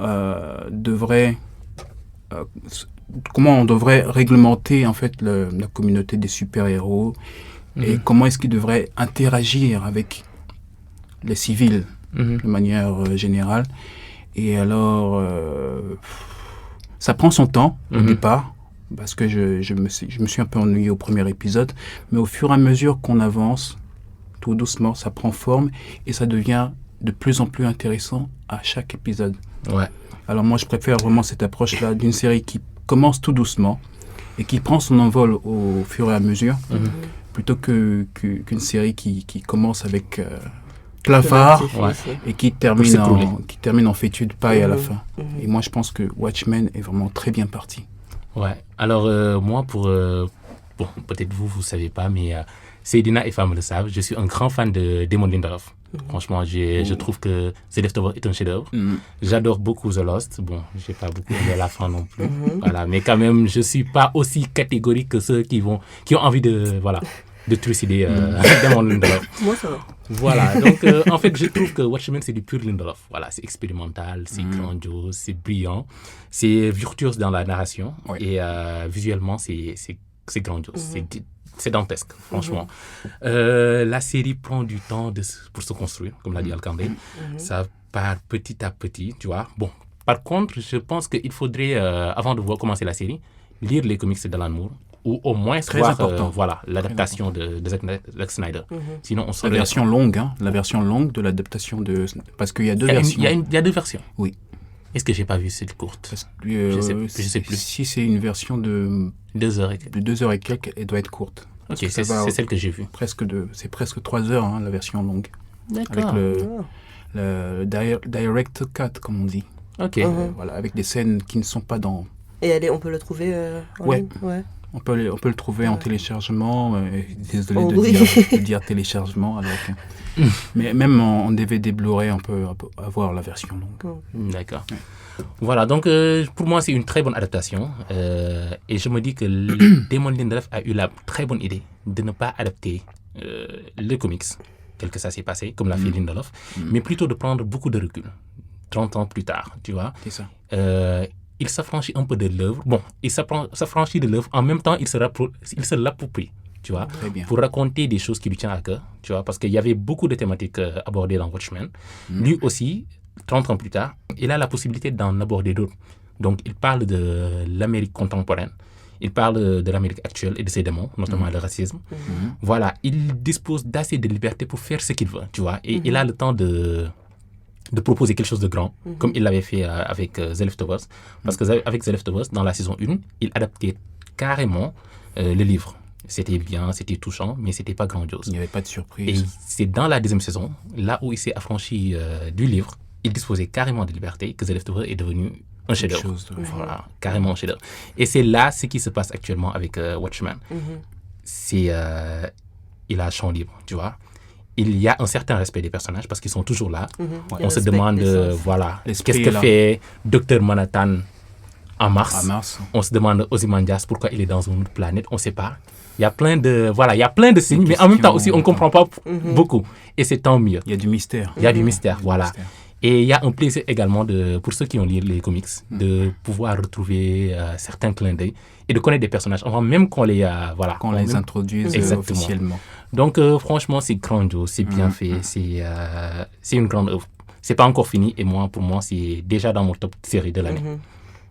comment on devrait réglementer en fait la communauté des super-héros et comment est-ce qu'ils devraient interagir avec les civils de manière générale. Et alors, ça prend son temps au départ, parce que je me suis un peu ennuyé au premier épisode, mais au fur et à mesure qu'on avance, tout doucement, ça prend forme et ça devient de plus en plus intéressant à chaque épisode. Ouais. Alors moi, je préfère vraiment cette approche-là d'une série qui commence tout doucement et qui prend son envol au fur et à mesure, plutôt qu'une série qui commence avec plein phare Ouais. et qui Pour s'écrouler. termine en fétu de paille à la fin. Et moi, je pense que Watchmen est vraiment très bien parti. Ouais. Alors, moi, bon, peut-être vous savez pas, mais Seydina et Femme le savent, je suis un grand fan de Damon Lindelof. Franchement, je trouve que The Leftovers est un chef-d'œuvre. J'adore beaucoup The Lost. Bon, j'ai pas beaucoup aimé la fin non plus. Voilà, mais quand même, je suis pas aussi catégorique que ceux qui ont envie de trucider Damon Lindelof. Moi, ça va. Voilà, donc en fait, je trouve que Watchmen, c'est du pur Lindelof. Voilà, c'est expérimental, c'est grandiose, c'est brillant, c'est virtuose dans la narration et visuellement, c'est grandiose, c'est dantesque, franchement. La série prend du temps pour se construire, comme l'a dit Alcandé. Ça part petit à petit, tu vois. Bon, par contre, je pense qu'il faudrait, avant de commencer la série, lire les comics d'Alan Moore, ou au moins Très voir important. voilà, l'adaptation de Zack Snyder. Sinon, on La serait... version longue, la version longue de l'adaptation de... Parce qu'il y a deux versions. Il y a deux versions. Oui. Est-ce que j'ai pas vu cette courte? Parce que, Je sais plus. Si c'est une version de 2 heures et quelques. 2 heures et quelques, elle doit être courte. Parce Ok, que ça c'est va celle que j'ai vue. c'est presque 3 heures, la version longue. Avec D'accord. le direct cut, comme on dit. Ok. Voilà, avec des scènes qui ne sont pas dans... Et on peut le trouver en Ouais. ligne? Ouais. On peut le trouver en téléchargement. Désolé Oh, de oui. dire téléchargement. Alors que... Mais même en DVD Blu-ray, on peut avoir la version longue. D'accord. Voilà, donc pour moi, c'est une très bonne adaptation. Et je me dis que Damon Lindelof a eu la très bonne idée de ne pas adapter le comics tel que ça s'est passé, comme l'a fait Lindelof, mais plutôt de prendre beaucoup de recul, 30 ans plus tard, tu vois. C'est ça. Il s'affranchit un peu de l'œuvre. Bon, il s'affranchit de l'œuvre. En même temps, il se l'approprie, tu vois, Très bien. pour raconter des choses qui lui tiennent à cœur, tu vois, parce qu'il y avait beaucoup de thématiques abordées dans Watchmen. Lui aussi, 30 ans plus tard, il a la possibilité d'en aborder d'autres. Donc, il parle de l'Amérique contemporaine. Il parle de l'Amérique actuelle et de ses démons, notamment le racisme. Voilà, il dispose d'assez de liberté pour faire ce qu'il veut, tu vois. Et il a le temps de proposer quelque chose de grand, comme il l'avait fait avec The Leftovers. Parce qu'avec The Leftovers, dans la saison 1, il adaptait carrément le livre. C'était bien, c'était touchant, mais c'était pas grandiose. Il n'y avait pas de Et surprise. c'est dans la deuxième saison, là où il s'est affranchi du livre, il disposait carrément de liberté, que The Leftovers est devenu un chef-d'œuvre. chose de- Voilà, carrément un chef-d'œuvre. Et c'est là ce qui se passe actuellement avec Watchmen. C'est il a champ libre, tu vois. Il y a un certain respect des personnages parce qu'ils sont toujours là. On se demande, voilà, L'esprit qu'est-ce est que là. fait Dr Manhattan en mars. À mars. On se demande Ozymandias pourquoi il est dans une autre planète. On ne sait pas. Il y a plein de signes, mais en même temps aussi, on ne comprend pas beaucoup. Et c'est tant mieux. Il y a du mystère. Il y a du mystère, voilà. mystère. Et il y a un plaisir également, pour ceux qui ont lu les comics, de pouvoir retrouver certains clins d'œil et de connaître des personnages avant même qu'on les, Quand on les introduise Exactement. officiellement. Donc, franchement, c'est grandiose, c'est bien fait, c'est une grande œuvre. C'est pas encore fini et pour moi, c'est déjà dans mon top série de l'année.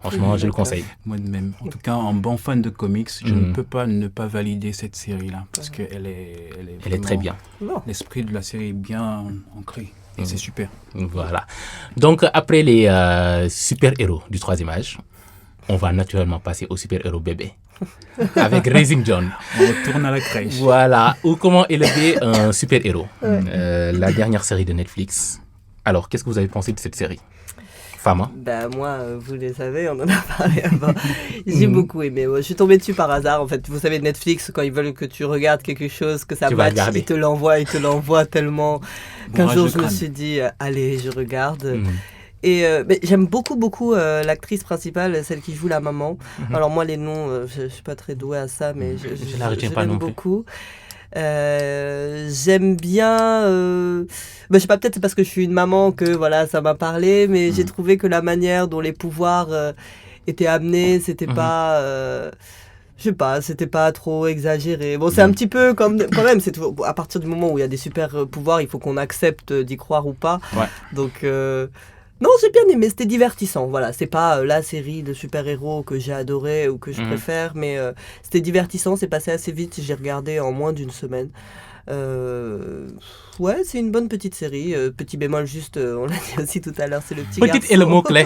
Franchement, je le conseille. Moi de même. En tout cas, en bon fan de comics, je ne peux pas ne pas valider cette série-là parce qu'elle est, Elle est très bien. L'esprit de la série est bien ancré et c'est super. Voilà. Donc, après les super-héros du troisième âge, on va naturellement passer aux super-héros bébés. Avec Raising John. On retourne à la crèche. Voilà. Ou comment élever un super-héros. La dernière série de Netflix. Alors, qu'est-ce que vous avez pensé de cette série, Fama? Ben moi, vous les savez, on en a parlé avant. J'ai beaucoup aimé. Je suis tombée dessus par hasard. En fait, vous savez, Netflix, quand ils veulent que tu regardes quelque chose, que ça Tu vas match, regarder. ils te l'envoient tellement qu'un Bourrage jour de je me crâne. suis dit, allez, je regarde. Et mais j'aime beaucoup l'actrice principale, celle qui joue la maman. Alors moi, les noms, je suis pas très douée à ça, mais Je la retiens pas l'aime non plus. beaucoup. J'aime bien, je sais pas, peut-être c'est parce que je suis une maman que voilà, ça m'a parlé, mais j'ai trouvé que la manière dont les pouvoirs étaient amenés, c'était pas, je sais pas, c'était pas trop exagéré. Bon, c'est un petit peu comme, quand même, c'est toujours, à partir du moment où il y a des super pouvoirs, il faut qu'on accepte d'y croire ou pas. Ouais. Donc, non, j'ai bien aimé, c'était divertissant. Voilà, c'est pas la série de super-héros que j'ai adoré ou que je préfère, mais c'était divertissant, c'est passé assez vite, j'ai regardé en moins d'une semaine. Ouais, c'est une bonne petite série. Petit bémol juste, on l'a dit aussi tout à l'heure, c'est le petit garçon. Petite est le mot-clé.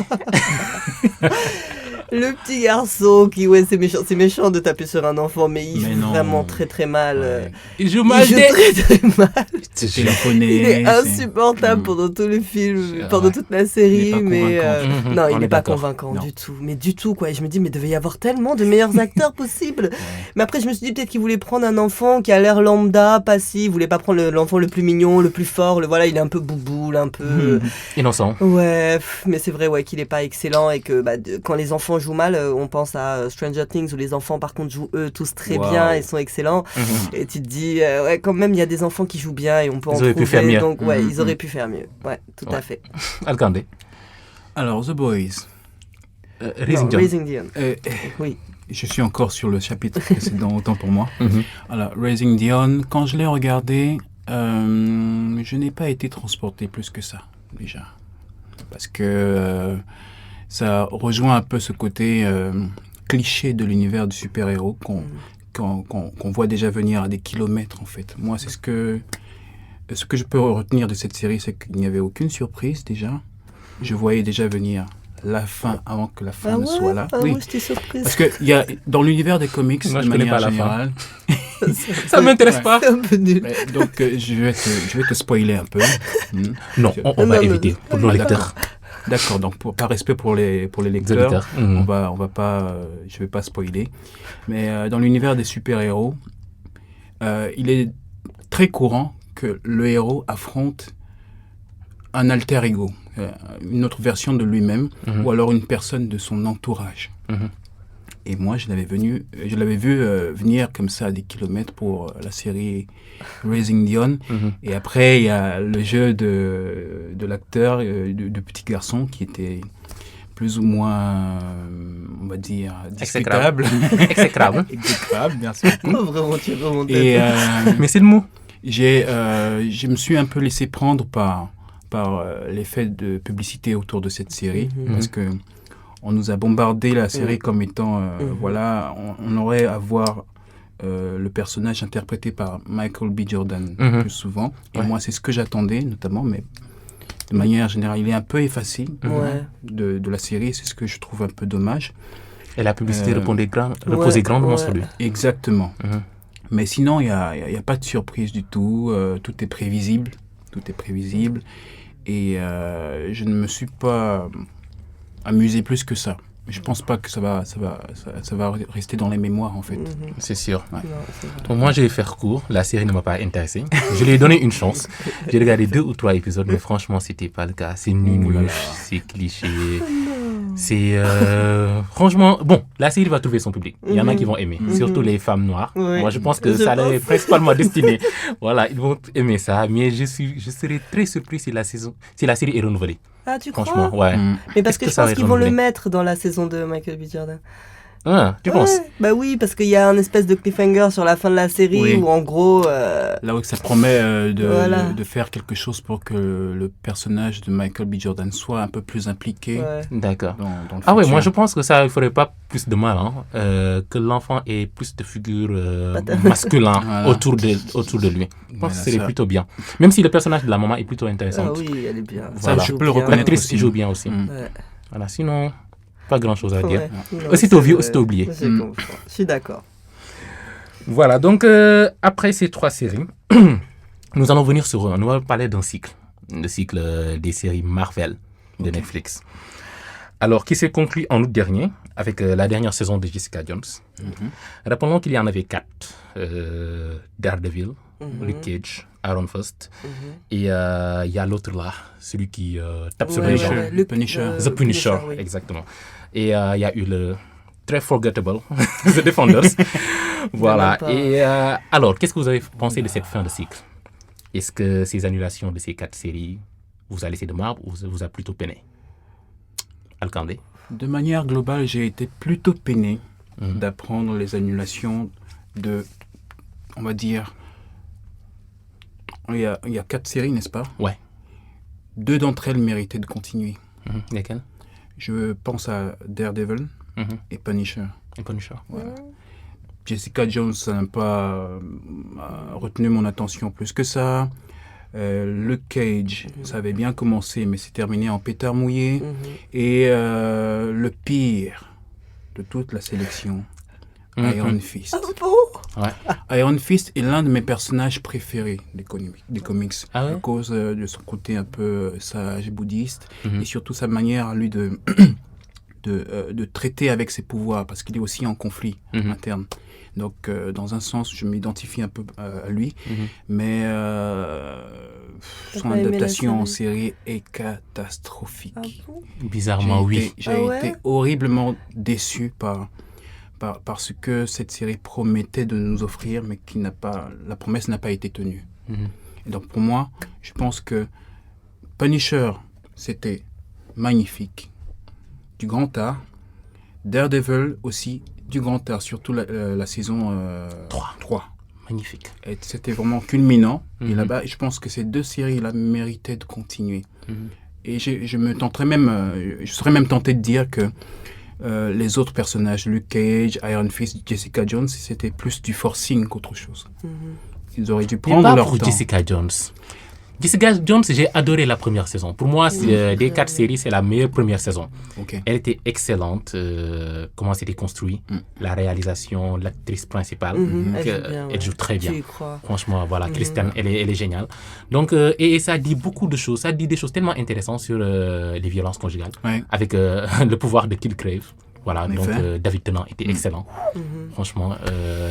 Le petit garçon qui, ouais, c'est méchant de taper sur un enfant, mais il Mais joue non. vraiment très très mal. Ouais. Il joue Il mal joue des... très très mal. Téléphoné. Il est c'est- insupportable pendant tout le film, pendant toute la série, Il est pas mais convaincant. non, On il est n'est pas d'accord. convaincant Non. du tout. Mais du tout, quoi. Et je me dis, mais il devait y avoir tellement de meilleurs acteurs possibles. Mais après, je me suis dit peut-être qu'il voulait prendre un enfant qui a l'air lambda, passif. Il voulait pas prendre l'enfant le plus mignon, le plus fort. Voilà, il est un peu bouboule, un peu. Innocent. Ouais, mais c'est vrai, ouais, qu'il est pas excellent et que quand les enfants jouent mal, on pense à Stranger Things où les enfants par contre jouent eux tous très Wow. bien et sont excellents. Et tu te dis, ouais, quand même, il y a des enfants qui jouent bien et on peut Ils en auraient pu trouver. faire mieux. Donc, ouais, ils auraient pu faire mieux. Ouais, tout à fait. Alcandé. Alors, The Boys. Raising Non, John. Raising Dion. Oui. Je suis encore sur le chapitre précédent, autant pour moi. Alors, Raising Dion, quand je l'ai regardé, je n'ai pas été transporté plus que ça, déjà. Parce que ça rejoint un peu ce côté cliché de l'univers du super-héros qu'on voit déjà venir à des kilomètres, en fait. Moi, c'est ce que je peux retenir de cette série, c'est qu'il n'y avait aucune surprise, déjà. Je voyais déjà venir la fin avant que la fin ne soit là. Oui. Moi, j'étais surprise. Parce que y a, dans l'univers des comics, Moi, de je connais manière pas la fin. générale, Ça m'intéresse pas. C'est un peu nul. donc je vais te spoiler un peu. Non, on va Non, éviter pour nos lecteurs. D'accord, donc par respect pour les Les lecteurs, auditeurs. on va pas, je vais pas spoiler. Mais dans l'univers des super-héros, il est très courant que le héros affronte un alter ego, une autre version de lui-même, ou alors une personne de son entourage. Et moi, je l'avais vu venir comme ça à des kilomètres pour la série Raising Dion. Et après, il y a le jeu de l'acteur, du petit garçon, qui était plus ou moins, on va dire, discutable. Exécrable. Exécrable, merci beaucoup. Oh, vraiment, tu es vraiment Et Mais c'est le mot. je me suis un peu laissé prendre par l'effet de publicité autour de cette série, parce que on nous a bombardé la série comme étant, voilà, on aurait à voir le personnage interprété par Michael B. Jordan plus souvent. Et moi, c'est ce que j'attendais, notamment, mais de manière générale, il est un peu effacé de la série. C'est ce que je trouve un peu dommage. Et la publicité reposait grandement sur lui. Exactement. Mais sinon, il n'y a pas de surprise du tout. Tout est prévisible. Et je ne me suis pas amusé plus que ça. Mais je pense pas que ça va rester dans les mémoires, en fait. C'est sûr. Ouais. Non, c'est vrai. Donc moi, je vais faire court. La série ne m'a pas intéressé. Je lui ai donné une chance. J'ai regardé 2 ou 3 épisodes, mais franchement, c'était pas le cas. C'est nul, c'est cliché. C'est franchement bon. La série va trouver son public. Il y en a qui vont aimer, surtout les femmes noires. Oui. Moi, je pense que Je ça leur est pense. principalement destiné. Voilà, ils vont aimer ça. Mais je serais très surpris si la série est renouvelée. Ah, tu crois? Franchement, ouais. Mais parce Est-ce que que je ça va pense être qu'ils vont le renouvelé? mettre dans la saison de Michael B. Jordan. Ah, tu penses? Ouais, bah oui, parce qu'il y a un espèce de cliffhanger sur la fin de la série Oui. où en gros... Là où ça promet Voilà. de faire quelque chose pour que le personnage de Michael B. Jordan soit un peu plus impliqué ouais. D'accord. dans le Ah ouais, futur. moi je pense que ça ne ferait pas plus de mal, hein, que l'enfant ait plus de figures masculines Voilà. autour de lui. Je pense Voilà, que ce serait ça. plutôt bien. Même si le personnage de la maman est plutôt intéressant. Ah oui, elle est bien. Ça, Voilà. je peux le Bien. reconnaître L'actrice aussi. joue bien aussi. Mm. Ouais. Voilà, sinon, pas grand chose à dire. Ouais. Non, Aussitôt c'est vu, vrai. aussitôt oublié. Je comprends. Je suis d'accord. Voilà, donc après ces 3 séries, nous allons venir nous allons parler d'un cycle. Le cycle des séries Marvel de Netflix. Alors, qui s'est conclu en août dernier avec la dernière saison de Jessica Jones. Rappelons qu'il y en avait 4. Daredevil, Luke Cage, Iron Fist. Et il y a l'autre là, celui qui tape sur les gens. Punisher. The Punisher, oui. exactement. Et il y a eu le très forgettable The Defenders. Voilà. Même pas. Et alors, qu'est-ce que vous avez pensé de cette fin de cycle? Est-ce que ces annulations de ces 4 séries vous a laissé de marbre ou vous a plutôt peiné? Alcandé? De manière globale, j'ai été plutôt peiné d'apprendre les annulations de, on va dire, il y a 4 séries, n'est-ce pas? Ouais. 2 d'entre elles méritaient de continuer. Lesquels? Je pense à Daredevil et Punisher. Et Punisher. Jessica Jones, ça n'a pas retenu mon attention plus que ça. Luke Cage, ça avait bien commencé, mais c'est terminé en pétard mouillé. Et le pire de toute la sélection, Iron Fist. Iron Fist est l'un de mes personnages préférés des comics. Ah ouais? À cause de son côté un peu sage et bouddhiste, et surtout sa manière à lui de traiter avec ses pouvoirs, parce qu'il est aussi en conflit interne. Donc, dans un sens, je m'identifie un peu à lui, mais son pas aimé la adaptation en série? série est catastrophique. Ah bon? Bizarrement, oui. J'ai Ah ouais? été horriblement déçu par ce que cette série promettait de nous offrir, mais la promesse n'a pas été tenue. Et donc, pour moi, je pense que Punisher, c'était magnifique, du grand art. Daredevil aussi, du grand art, surtout la saison 3. Magnifique. Et c'était vraiment culminant. Et là-bas, je pense que ces 2 séries-là méritaient de continuer. Et je serais même tenté de dire que les autres personnages, Luke Cage, Iron Fist, Jessica Jones, c'était plus du forcing qu'autre chose. Ils auraient dû Mais prendre pas leur pour temps. Jessica Jones. Jessica Jones, j'ai adoré la première saison. Pour moi, des 4 séries, c'est la meilleure première saison. Ok. Elle était excellente. Comment c'était construit, la réalisation, l'actrice principale, Elle joue bien, ouais. elle joue très bien. Tu y crois. Franchement, voilà, Kristen, elle est géniale. Donc, et ça dit beaucoup de choses. Ça dit des choses tellement intéressantes sur les violences conjugales, Ouais. avec le pouvoir de Kill Crave. Voilà, En donc effet. David Tennant était excellent. Franchement,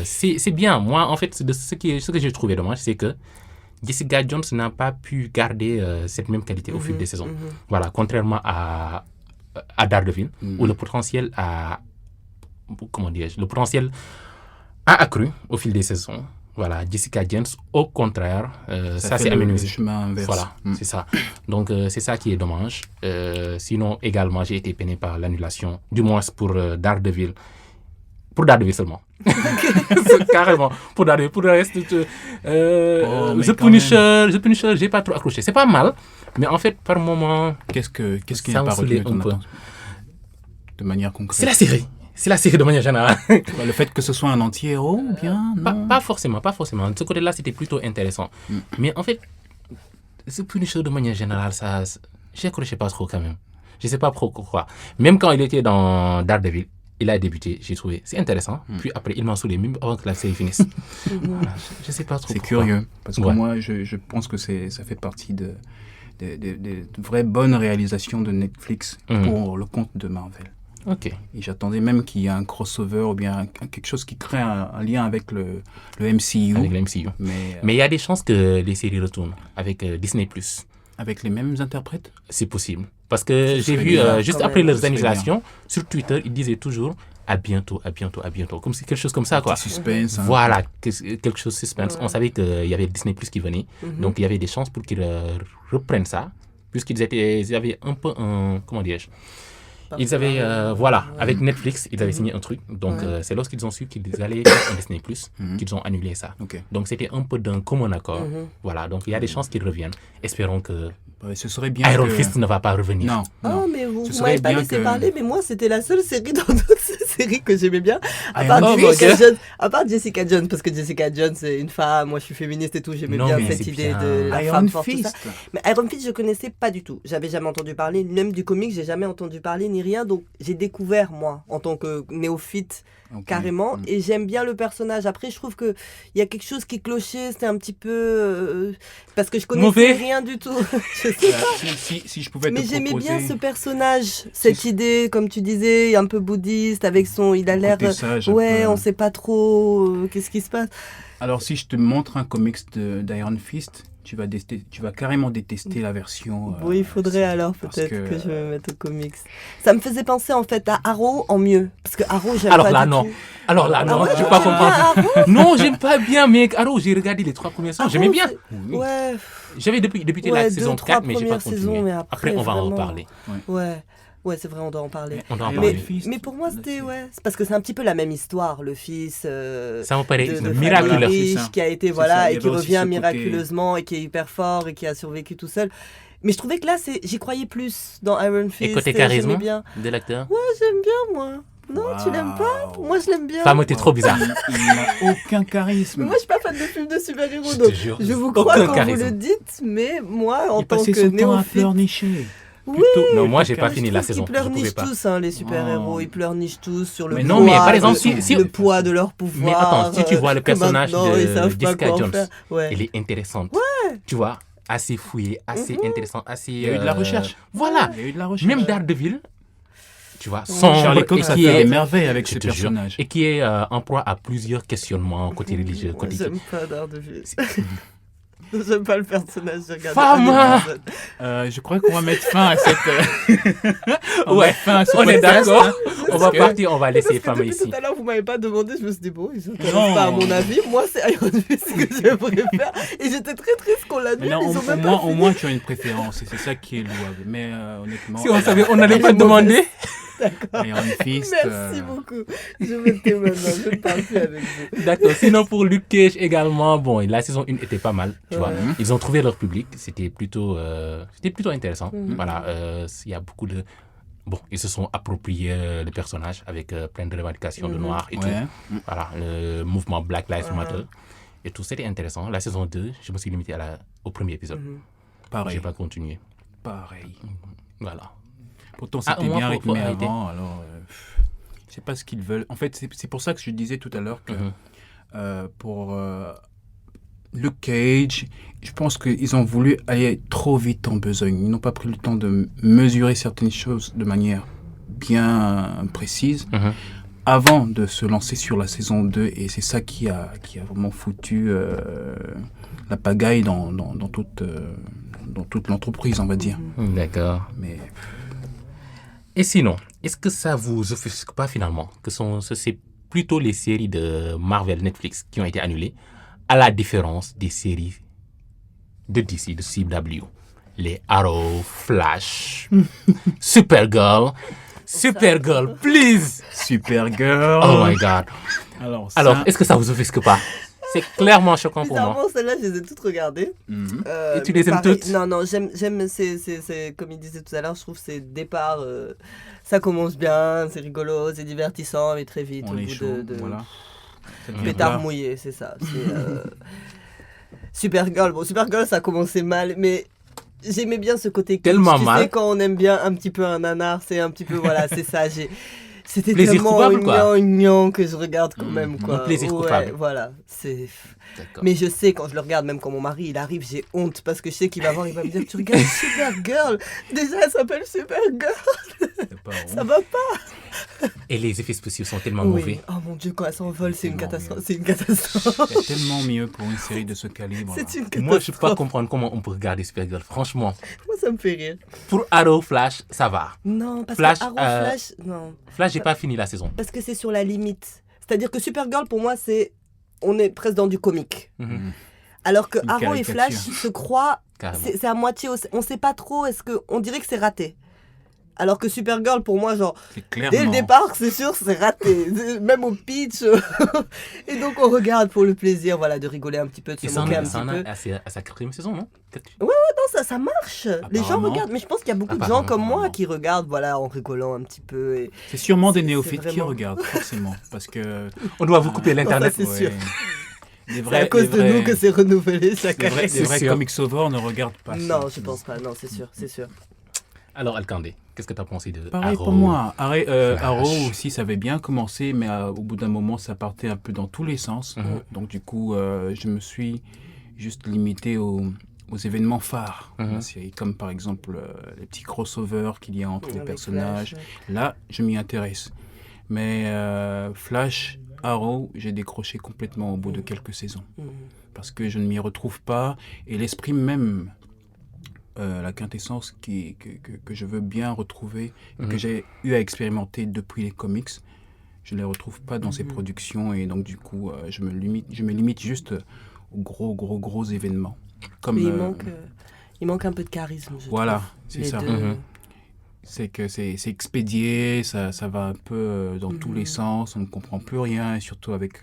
c'est bien. Moi, en fait, ce que j'ai trouvé dommage, c'est que Jessica Jones n'a pas pu garder cette même qualité au fil des saisons. Voilà, contrairement à Daredevil, où le potentiel a accru au fil des saisons. Voilà, Jessica Jones, au contraire, ça fait c'est le aménagé. chemin inverse. Voilà, c'est ça. Donc, c'est ça qui est dommage. Sinon, également, j'ai été peiné par l'annulation, du moins pour Daredevil. Pour Daredevil seulement. Carrément. Pour Daredevil. Pour le reste, mais The quand Punisher, j'ai pas trop accroché. C'est pas mal, mais en fait, par moment, Qu'est-ce qui ça n'a pas me saoulait retenu ton un peu. attention de manière concrète? C'est la série. C'est la série de manière générale. Le fait que ce soit un anti-héros, ou bien non. Pas forcément. De ce côté-là, c'était plutôt intéressant. Mais en fait, The Punisher de manière générale, ça, j'ai accroché pas trop quand même. Je sais pas pourquoi. Même quand il était dans Daredevil, il a débuté, j'ai trouvé, c'est intéressant. Puis après, il m'a saoulé, même avant que la série finisse. Voilà, je sais pas trop C'est pourquoi. curieux, parce que Ouais. moi, je pense que ça fait partie des vraies bonnes réalisations de Netflix pour le compte de Marvel. Ok. Et j'attendais même qu'il y ait un crossover ou bien quelque chose qui crée un lien avec le MCU. Avec le MCU. Mais il y a des chances que les séries retournent avec Disney+. Avec les mêmes interprètes? C'est possible. Parce que j'ai vu, juste après leurs annulations, sur Twitter, ils disaient toujours à bientôt, à bientôt, à bientôt. Comme si quelque chose comme ça, quoi. Suspense. Hein. Voilà, quelque chose de suspense. On savait qu'il y avait Disney+ qui venait. Donc, il y avait des chances pour qu'ils reprennent ça. Puisqu'ils avaient un peu un... Comment dirais-je? Ils avaient, avec Netflix, ils avaient signé un truc. Donc, c'est lorsqu'ils ont su qu'ils allaient faire un Disney+, qu'ils ont annulé ça. Okay. Donc, c'était un peu d'un commun accord. Voilà, donc il y a des chances qu'ils reviennent. Espérons que ce serait bien Iron Fist ne va pas revenir. Non. Oh, mais vous m'avez pas laissé parler, mais moi, c'était la seule série dans toutes ces séries que j'aimais bien. À part Jessica Jones, parce que Jessica Jones, c'est une femme, moi je suis féministe et tout, j'aimais bien cette idée de la femme forte, tout ça. Mais Iron Fist, je connaissais pas du tout. J'avais jamais entendu parler, même du comic, j'ai jamais entendu parler ni rien. Donc j'ai découvert, moi, en tant que néophyte, carrément. Et j'aime bien le personnage. Après, je trouve qu'il y a quelque chose qui clochait, c'était un petit peu... parce que je connaissais rien du tout. Je sais pas. Si je pouvais te proposer... Mais j'aimais bien ce personnage, cette idée, comme tu disais, un peu bouddhiste, avec son... Il a l'air... on sait pas trop qu'est-ce qui se passe. Alors, si je te montre un comics d'Iron Fist, tu vas carrément détester la version... oui, il faudrait alors peut-être que je me mette au comics. Ça me faisait penser en fait à Arrow en mieux. Parce que Arrow, j'aime pas du tout. Alors là, non, je ne peux pas comprendre. Non, j'aime pas bien, mais Arrow, j'ai regardé les 3 premières saisons, j'aimais bien. Ouais. J'avais débuté la saison 4, mais j'ai pas continué. Mais après, on va en reparler. Ouais, c'est vrai, on doit en parler. Mais pour moi, c'était... c'est parce que c'est un petit peu la même histoire, le fils ça me paraît miraculeux qui a été, et qui revient miraculeusement et qui est hyper fort et qui a survécu tout seul. Mais je trouvais que là, j'y croyais plus dans Iron Fist. Et côté charisme de l'acteur? Ouais, j'aime bien, moi. Non, tu l'aimes pas? Moi, je l'aime bien. Femme, t'es trop bizarre. Il n'a aucun charisme. Moi, je suis pas fan de films de super-héros, donc je vous crois quand vous le dites, mais moi, en tant que néophyte... Oui, non, moi j'ai pas fini la saison. Ils pleurnichent tous, les super-héros. Ils pleurnichent tous sur le poids. Non, mais par exemple, le poids de leur pouvoir. Mais attends, si tu vois le personnage de Jessica Jones, elle est intéressante. Tu vois, assez fouillée, assez intéressante, assez. Il y a eu de la recherche. Voilà. Il y a eu de la recherche. Même Daredevil, tu vois, Charlie Cox a fait des merveilles avec ce personnage. Et qui est en proie à plusieurs questionnements côté religieux. J'aime pas Daredevil. J'aime pas le personnage, je regarde. Femme! Je crois qu'on va mettre fin à cette... on est d'accord. On va partir, on va laisser Femme ici. Tout à l'heure, vous m'avez pas demandé, je me suis dit, bon, ils s'intéressent pas à mon avis. Moi, c'est Iron Fist que j'aimerais faire. Et j'étais très triste qu'on l'a dit. Au moins, tu as une préférence, et c'est ça qui est louable. Mais honnêtement... Si on savait, on n'allait pas te demander. D'accord. Merci beaucoup. Je me tais maintenant, je ne parle plus avec vous. D'accord. Sinon, pour Luke Cage également, bon, la saison 1 était pas mal, tu vois. Ils ont trouvé leur public. C'était plutôt intéressant. Voilà. Il y a beaucoup de... Bon, ils se sont appropriés le personnage avec plein de revendications de noirs et tout. Voilà. Le mouvement Black Lives Matter et tout. C'était intéressant. La saison 2, je me suis limité au premier épisode. Pareil. J'ai pas continué. Pareil. Voilà. Pourtant, c'était bien rythmé avant, alors je sais pas ce qu'ils veulent. En fait, c'est pour ça que je disais tout à l'heure que pour Luke Cage, je pense qu'ils ont voulu aller trop vite en besogne. Ils n'ont pas pris le temps de mesurer certaines choses de manière bien précise avant de se lancer sur la saison 2. Et c'est ça qui a vraiment foutu la pagaille dans toute l'entreprise, on va dire. D'accord. Mais... Et sinon, est-ce que ça vous offusque pas finalement que c'est plutôt les séries de Marvel Netflix qui ont été annulées, à la différence des séries de DC, de CW, les Arrow, Flash, Supergirl, please, Supergirl. Oh my God. Alors, est-ce que ça vous offusque pas? C'est clairement choquant pour moi. Bizarrement, celles-là, je les ai toutes regardées. Et tu les aimes toutes? Non, j'aime c'est comme il disait tout à l'heure, je trouve que c'est départ, ça commence bien, c'est rigolo, c'est divertissant, mais très vite, on au est bout chaud, de voilà. pétard mouillé, c'est ça. Supergirl, ça a commencé mal, mais j'aimais bien ce côté tellement kitsch, mal. Tu sais, quand on aime bien un petit peu un nanar, c'est un petit peu, voilà, c'est ça, C'était Plaisir tellement coupable, quoi. gnangnan que je regarde quand même, quoi. plaisir Ouais, coupable. Voilà, c'est... D'accord. Mais je sais, quand je le regarde, même quand mon mari, il arrive, j'ai honte, parce que je sais qu'il va voir, il va me dire, tu regardes Supergirl. Déjà, elle s'appelle Supergirl. Ça va pas. Et les effets spéciaux sont tellement Oui. mauvais. Oh mon Dieu, quand elle s'envole, c'est une Tellement catastrophe. mieux. C'est une catastrophe. Il y a tellement mieux pour une série de ce calibre. C'est une catastrophe. Moi, je ne peux pas comprendre comment on peut regarder Supergirl. Franchement, Moi, ça me fait rire. pour Arrow, Flash, ça va. Non, parce Flash, que Arrow, Flash, non. Flash, j'ai pas fini la saison. Parce que c'est sur la limite. C'est-à-dire que Supergirl, pour moi, c'est... On est presque dans du comique. Mhm. Alors que Une Arrow et caricature. Flash se croient... Carrément. C'est à moitié... On sait pas trop, est-ce que... On dirait que c'est raté. Alors que Supergirl, pour moi, genre... C'est clairement. Dès le départ, c'est sûr, c'est raté. Même au pitch. Et donc, on regarde pour le plaisir, voilà, de rigoler un petit peu, de se Et ça en moquer un est petit ça en peu. est à sa 4e saison, non? Peut-être. Non, ça marche. Les gens Apparemment. regardent. Mais je pense qu'il y a beaucoup de gens Apparemment, comme moi apparemment. qui regardent, voilà, en rigolant un petit peu. Et... C'est sûrement des C'est néophytes qui vraiment- regardent, forcément. Parce que. On doit vous couper l'Internet. ça, c'est sûr. Les C'est vrais, à cause les de vrais- nous que c'est renouvelé chaque les vrais, année. les vrais sûr. comics sauveurs ne regardent pas ça. Non, je pense pas. Non, c'est sûr, c'est sûr. Alors, Alcandé, qu'est-ce que tu as pensé de Pareil Arrow? pour moi. Flash. Arrow aussi, ça avait bien commencé, mais au bout d'un moment, ça partait un peu dans tous les sens. Mhm. Donc, du coup, je me suis juste limité aux événements phares de la Mhm. série, comme par exemple les petits crossovers qu'il y a entre les Avec personnages. Flash, ouais. Là, je m'y intéresse. Mais Flash, Arrow, j'ai décroché complètement au bout de quelques saisons. Mhm. Parce que je ne m'y retrouve pas. Et l'esprit même, la quintessence que je veux bien retrouver, et que j'ai eu à expérimenter depuis les comics, je ne les retrouve pas dans ces productions. Et donc, du coup, je me limite juste aux gros événements. Comme, Mais il manque un peu de charisme, je voilà, trouve. c'est Les ça. deux. Mhm. C'est que c'est expédié, ça va un peu dans tous les sens, on ne comprend plus rien, et surtout avec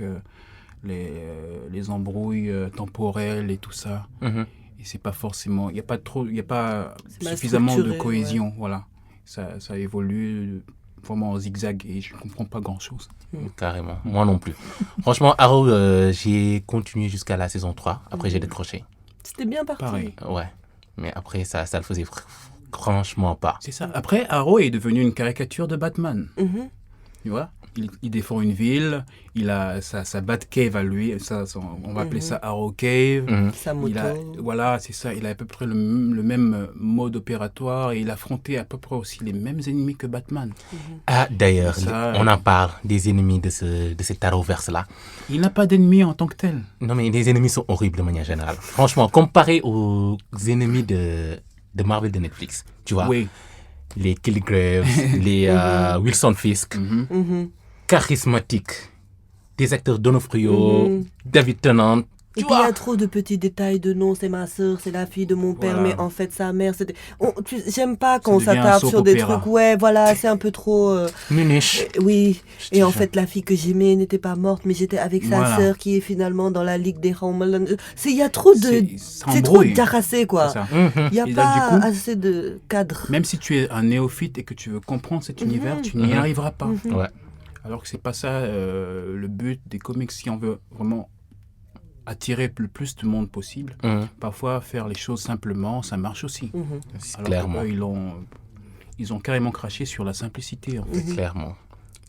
les embrouilles temporelles et tout ça. Mhm. Et c'est pas forcément, il n'y a pas C'est mal suffisamment de structuré, cohésion, voilà. Ça évolue vraiment en zigzag et je ne comprends pas grand-chose. Carrément, moi non plus. Franchement, Arrow, j'ai continué jusqu'à la saison 3. Après, j'ai décroché. C'était bien parti. Pareil. Ouais. Mais après, ça le faisait franchement pas. C'est ça. Après, Arrow est devenu une caricature de Batman. Mhm. Tu vois, il défend une ville, il a sa Batcave à lui, on va appeler ça Arrow Cave. Mhm. Sa moto. Voilà, c'est ça, il a à peu près le même mode opératoire et il affrontait à peu près aussi les mêmes ennemis que Batman. Ah, d'ailleurs, Ça, on en parle des ennemis de cet Arrowverse-là. Il n'a pas d'ennemis en tant que tel. Non, mais les ennemis sont horribles de manière générale. Franchement, comparé aux ennemis de Marvel de Netflix, tu vois, Oui. les Kilgraves, les Wilson Fisk, Mhm. charismatiques, des acteurs Donofrio, David Tennant, Et tu puis il y vois. a trop de petits détails de non, c'est ma sœur, c'est la fille de mon père, Voilà. mais en fait sa mère, c'était. J'aime pas quand on devient un s'attarde soap sur des opéra. trucs, ouais, voilà, c'est un peu trop. Munich. Oui, Je te et en jure. fait la fille que j'aimais n'était pas morte, mais j'étais avec sa Voilà. sœur qui est finalement dans la Ligue des Homeland. Il y a trop de. Ça C'est trop embrouille. d'arrassé, quoi. C'est ça. Mhm. Il n'y a Et donc, pas du coup- assez de cadre. Même si tu es un néophyte et que tu veux comprendre cet univers, tu n'y Mhm. arriveras pas. Ouais. Alors que c'est pas ça le but des comics. Si on veut vraiment attirer le plus de monde possible, Mhm. parfois faire les choses simplement, ça marche aussi. Mhm. C'est Alors clairement. qu'eux, ils ont carrément craché sur la simplicité. En fait. Clairement.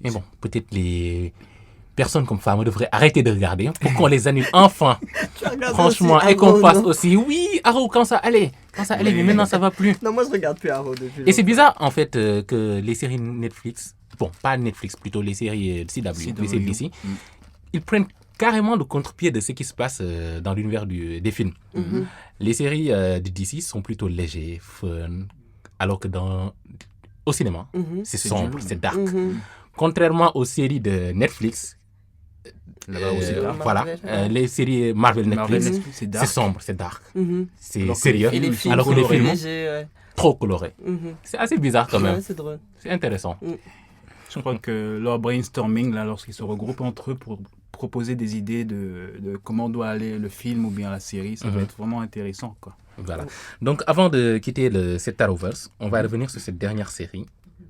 Mais bon, peut-être les personnes comme Fama devraient arrêter de regarder pour qu'on les annule enfin. Tu regardes Franchement, aussi et qu'on Arrow, fasse non aussi. Oui, Arrow, quand ça allait. Mais maintenant, ça va plus. Non, moi je regarde plus Arrow depuis. Et c'est bizarre, en fait, que les séries Netflix, bon, pas Netflix, plutôt les séries CW, les séries DC, Mm. ils prennent carrément le contre-pied de ce qui se passe dans l'univers des films. Les séries de DC sont plutôt légers, fun, alors que au cinéma, c'est sombre, dur. c'est dark. Mhm. Contrairement aux séries de Netflix, Là-bas aussi, dark. voilà, Marvel, les séries Marvel Marvel, Netflix, c'est c'est dark. sombre, c'est dark, Mhm. c'est Alors que sérieux, les Et les films films, alors que sont les trop films, légers, ouais. trop colorés. Mhm. C'est assez bizarre quand même, Ouais, c'est drôle. c'est intéressant. Je crois que leur brainstorming, là, lorsqu'ils se regroupent entre eux pour proposer des idées de comment doit aller le film ou bien la série, ça va être vraiment intéressant, quoi. Voilà. Donc, avant de quitter cet Arrowverse, on va revenir sur cette dernière série,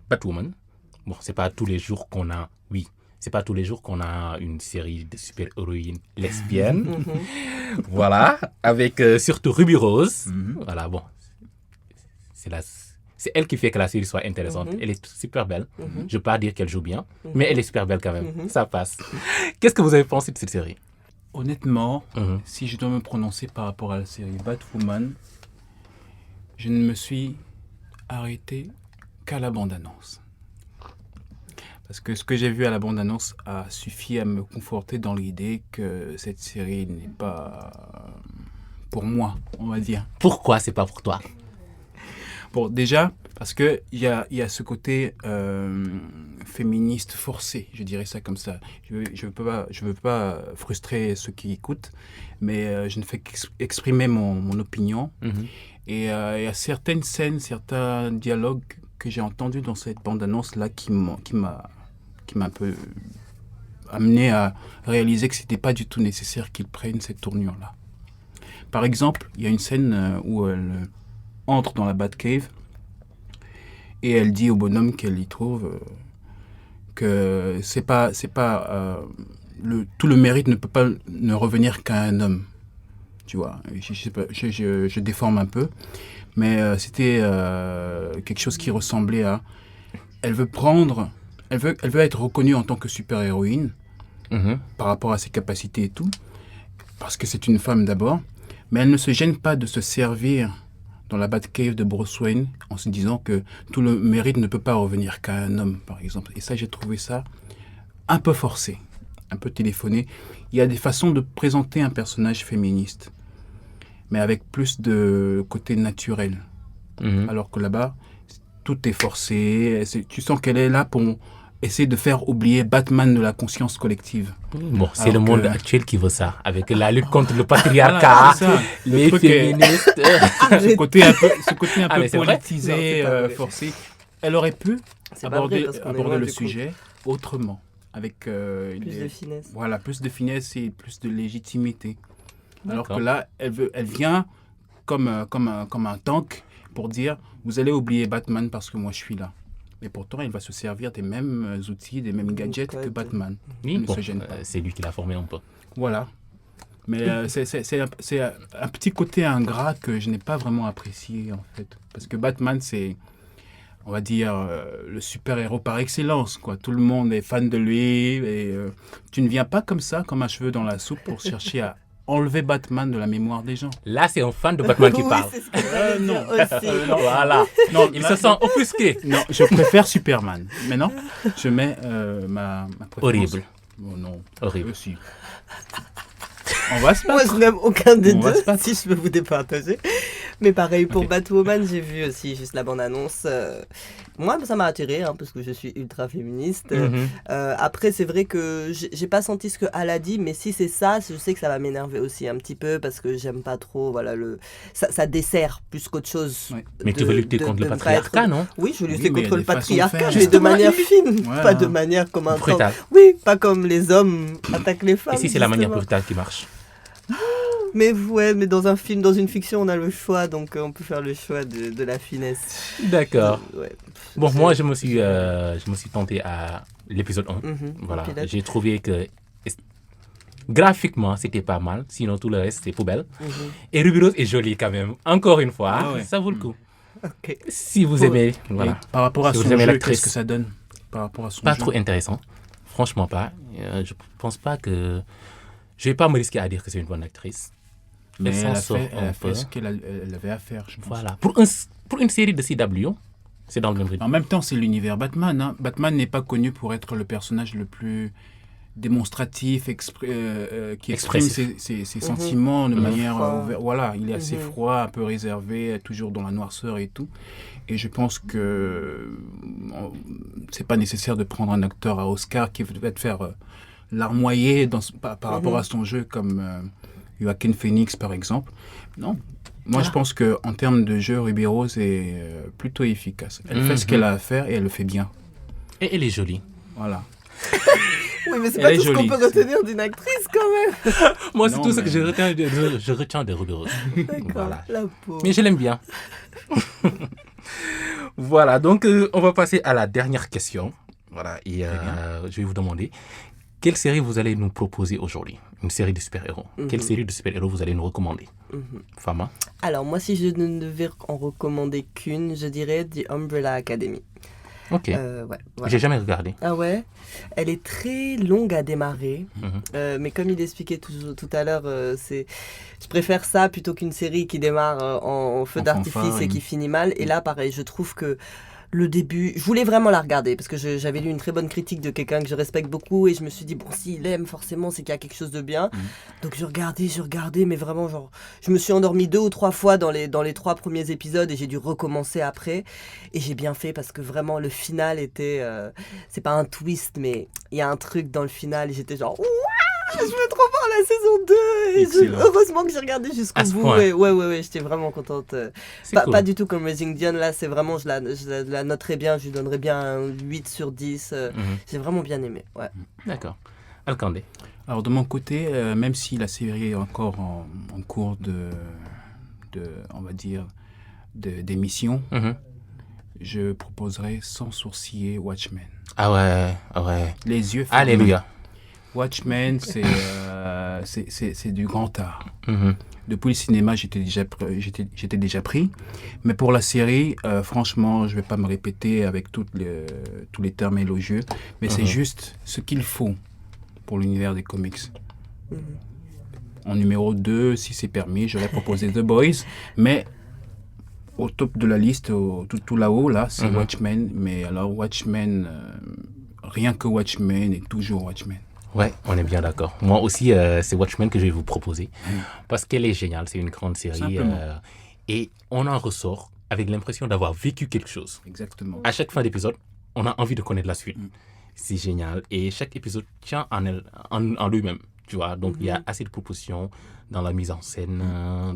Batwoman. Bon, c'est pas tous les jours qu'on a, c'est pas tous les jours qu'on a une série de super-héroïnes lesbiennes. Voilà, avec surtout Ruby Rose. Voilà, bon, c'est c'est elle qui fait que la série soit intéressante. Elle est super belle. Je ne veux pas dire qu'elle joue bien, mais elle est super belle quand même. Ça passe. Qu'est-ce que vous avez pensé de cette série? Honnêtement, si je dois me prononcer par rapport à la série Batwoman, je ne me suis arrêté qu'à la bande-annonce. Parce que ce que j'ai vu à la bande-annonce a suffi à me conforter dans l'idée que cette série n'est pas pour moi, on va dire. Pourquoi c'est pas pour toi? Bon, déjà, parce qu'il y a ce côté féministe forcé, je dirais ça comme ça. Je veux pas frustrer ceux qui écoutent, mais je ne fais qu'exprimer mon opinion. Et il y a certaines scènes, certains dialogues que j'ai entendus dans cette bande-annonce-là qui m'a un peu amené à réaliser que ce n'était pas du tout nécessaire qu'ils prennent cette tournure-là. Par exemple, il y a une scène où elle entre dans la Batcave et elle dit au bonhomme qu'elle y trouve que tout le mérite ne peut pas ne revenir qu'à un homme. Tu vois, je déforme un peu, mais c'était quelque chose qui ressemblait à... Elle veut être reconnue en tant que super-héroïne par rapport à ses capacités et tout, parce que c'est une femme d'abord, mais elle ne se gêne pas de se servir dans la Batcave de Bruce Wayne en se disant que tout le mérite ne peut pas revenir qu'à un homme, par exemple. Et ça, j'ai trouvé ça un peu forcé, un peu téléphoné. Il y a des façons de présenter un personnage féministe, mais avec plus de côté naturel. Alors que là-bas, tout est forcé. Tu sens qu'elle est là pour essayer de faire oublier Batman de la conscience collective. Bon, c'est le monde actuel qui veut ça, avec la lutte contre le patriarcat, voilà, les féministes. Ce côté un peu mais c'est politisé, vrai. Non, c'est pas vrai. forcé. Elle aurait pu aborder parce qu'on est le loin du sujet autrement, avec Plus de finesse. Voilà, plus de finesse et plus de légitimité. Alors D'accord. que là, elle vient comme un tank pour dire vous allez oublier Batman parce que moi je suis là. Mais pourtant, il va se servir des mêmes outils, des mêmes gadgets que Batman. Oui, Il ne bon, se gêne pas. c'est lui qui l'a formé un peu. Voilà. Mais c'est un petit côté ingrat que je n'ai pas vraiment apprécié, en fait. Parce que Batman, c'est, on va dire, le super-héros par excellence, quoi. Tout le monde est fan de lui. Et tu ne viens pas comme ça, comme un cheveu dans la soupe, pour chercher à enlever Batman de la mémoire des gens. Là, c'est un fan de Batman qui Oui, parle. c'est ce que j'allais non. dire aussi. Voilà. Non, Il se sent offusqué. Non, je préfère Superman. Maintenant, je mets ma préférence. Horrible. Oh non. Horrible. Si. On va se Moi, battre. je n'aime aucun des On va deux, se battre. si je peux vous départager. Mais pareil, pour Ok. Batwoman, j'ai vu aussi juste la bande-annonce. Moi, ça m'a attiré, parce que je suis ultra féministe. Après, c'est vrai que j'ai pas senti ce que Al a dit, mais si c'est ça, je sais que ça va m'énerver aussi un petit peu, parce que j'aime pas trop, voilà, ça dessert plus qu'autre chose. Ouais. Mais tu veux lutter contre le ne pas patriarcat, être- non? Oui, je veux Oui, lutter mais il y a contre le des façons de patriarcat, faire, mais de justement. manière fine, Voilà. pas de manière comme un temps. Brutal. Oui, pas comme les hommes attaquent les femmes. Et si c'est la manière justement. brutale qui marche? Mais ouais, mais dans un film, dans une fiction, on a le choix, donc on peut faire le choix de la finesse. D'accord. Ouais. Bon, C'est- moi, je me suis tenté à l'épisode 1. Voilà. pilote. J'ai trouvé que graphiquement, c'était pas mal. Sinon, tout le reste, c'est poubelle. Et Ruby Rose est jolie quand même. Encore une fois, Ah ouais. ça vaut le coup. Ok. Si vous aimez, voilà. Et par rapport à Si vous son aimez jeu, l'actrice. qu'est-ce que ça donne par rapport à son Pas jeu? trop intéressant. Franchement pas. Je pense pas que... Je vais pas me risquer à dire que c'est une bonne actrice. Mais s'en elle a sort fait, un peu. ce qu'elle elle avait à faire, je pense. Voilà. Pour une série de CW, c'est dans le même rythme. En même temps, c'est l'univers Batman. Hein. Batman n'est pas connu pour être le personnage le plus démonstratif, qui exprime Expressif. ses sentiments de manière... Froid. voilà, il est assez froid, un peu réservé, toujours dans la noirceur et tout. Et je pense que c'est pas nécessaire de prendre un acteur à Oscar qui va te faire larmoyer par rapport à son jeu comme Joaquin Phoenix, par exemple. Non. Moi, je pense qu'en termes de jeu, Ruby Rose est plutôt efficace. Elle fait ce qu'elle a à faire et elle le fait bien. Et elle est jolie. Voilà. Oui, mais c'est Elle pas est tout ce qu'on jolie, peut retenir d'une actrice quand même. Moi, c'est Non, tout ce que mais- je retiens de Ruby Rose. D'accord, Voilà. la pauvre. Mais je l'aime bien. Voilà, donc on va passer à la dernière question. Voilà, et je vais vous demander, quelle série vous allez nous proposer aujourd'hui? Une série de super-héros. Quelle série de super-héros vous allez nous recommander? Fama? Alors, moi, si je ne devais en recommander qu'une, je dirais The Umbrella Academy. Ok. Ouais, voilà. J'ai jamais regardé. Ah ouais? Elle est très longue à démarrer, mais comme il expliquait tout à l'heure, je préfère ça plutôt qu'une série qui démarre en feu En d'artifice fanfare, et qui finit mal. Et là, pareil, je trouve que le début, je voulais vraiment la regarder parce que j'avais lu une très bonne critique de quelqu'un que je respecte beaucoup et je me suis dit, bon, s'il aime, forcément, c'est qu'il y a quelque chose de bien. Donc je regardais, mais vraiment, genre, je me suis endormie 2 ou 3 fois dans les 3 premiers épisodes et j'ai dû recommencer après. Et j'ai bien fait parce que vraiment, le final était, c'est pas un twist, mais il y a un truc dans le final et j'étais genre, je veux trop voir la saison 2 et heureusement que j'ai regardé jusqu'au bout et ouais, j'étais vraiment contente. Cool. Pas du tout comme Rising Dion, là c'est vraiment, je la noterais bien, je lui donnerais bien un 8 sur 10. J'ai vraiment bien aimé, ouais. D'accord. Alkandé? Alors de mon côté, même si la série est encore en cours de on va dire, d'émission, je proposerais sans sourciller Watchmen. Ah ouais. Les yeux fermés. Alléluia. Watchmen, c'est du grand art. Depuis le cinéma, j'étais déjà pris. Mais pour la série, franchement, je ne vais pas me répéter avec tous les termes élogieux. Mais c'est juste ce qu'il faut pour l'univers des comics. En numéro 2, si c'est permis, j'aurais proposé The Boys. Mais au top de la liste, tout là-haut, là, c'est Watchmen. Mais alors, Watchmen, rien que Watchmen et toujours Watchmen. Ouais, on est bien d'accord. Moi aussi, c'est Watchmen que je vais vous proposer. Parce qu'elle est géniale, c'est une grande série. Et on en ressort avec l'impression d'avoir vécu quelque chose. Exactement. À chaque fin d'épisode, on a envie de connaître la suite. C'est génial. Et chaque épisode tient en lui-même. Tu vois, donc il y a assez de propositions dans la mise en scène,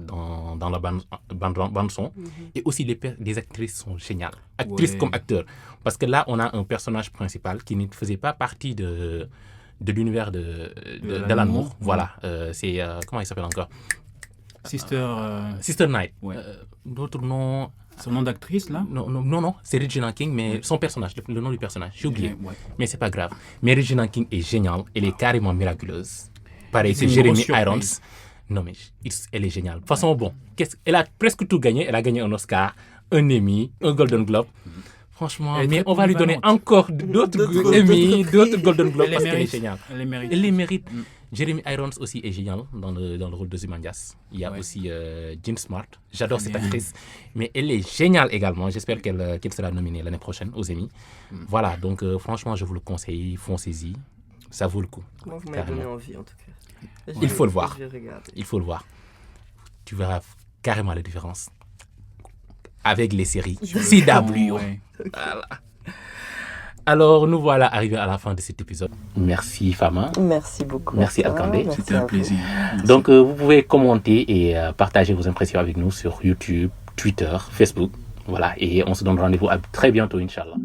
dans la bande son. Et aussi les actrices sont géniales. Actrices comme acteurs. Parce que là, on a un personnage principal qui ne faisait pas partie de l'univers d'Alan Moore. Voilà. C'est, comment il s'appelle encore? Sister Knight. Ouais. D'autres noms... Son nom d'actrice, là? Non, c'est Regina King, mais son personnage, le nom du personnage, j'ai oublié. Ouais. Mais c'est pas grave. Mais Regina King est géniale, elle est carrément miraculeuse. Pareil, c'est une Jeremy grosse Irons. surprise. Non, mais elle est géniale. De toute façon, bon, elle a presque tout gagné. Elle a gagné un Oscar, un Emmy, un Golden Globe. Franchement, mais on va lui donner encore d'autres Emmy, d'autres Golden Globes parce qu'elle est géniale. Elle les mérite. Jeremy Irons aussi est génial dans le rôle de Ozymandias. Il y a aussi Jean Smart. J'adore cette actrice. Mais elle est géniale également. J'espère qu'elle sera nominée l'année prochaine aux Emmy. Voilà, donc franchement, je vous le conseille. Foncez-y. Ça vaut le coup. Moi, vous m'avez donné envie en tout cas. Il faut le voir. Je vais regarder. Il faut le voir. Tu verras carrément la différence avec les séries CW. Voilà. Alors, nous voilà arrivés à la fin de cet épisode. Merci Fama. Merci beaucoup. Merci Alkandé. C'était un plaisir. Merci. Donc, vous pouvez commenter et partager vos impressions avec nous sur YouTube, Twitter, Facebook. Voilà, et on se donne rendez-vous à très bientôt, Inch'Allah.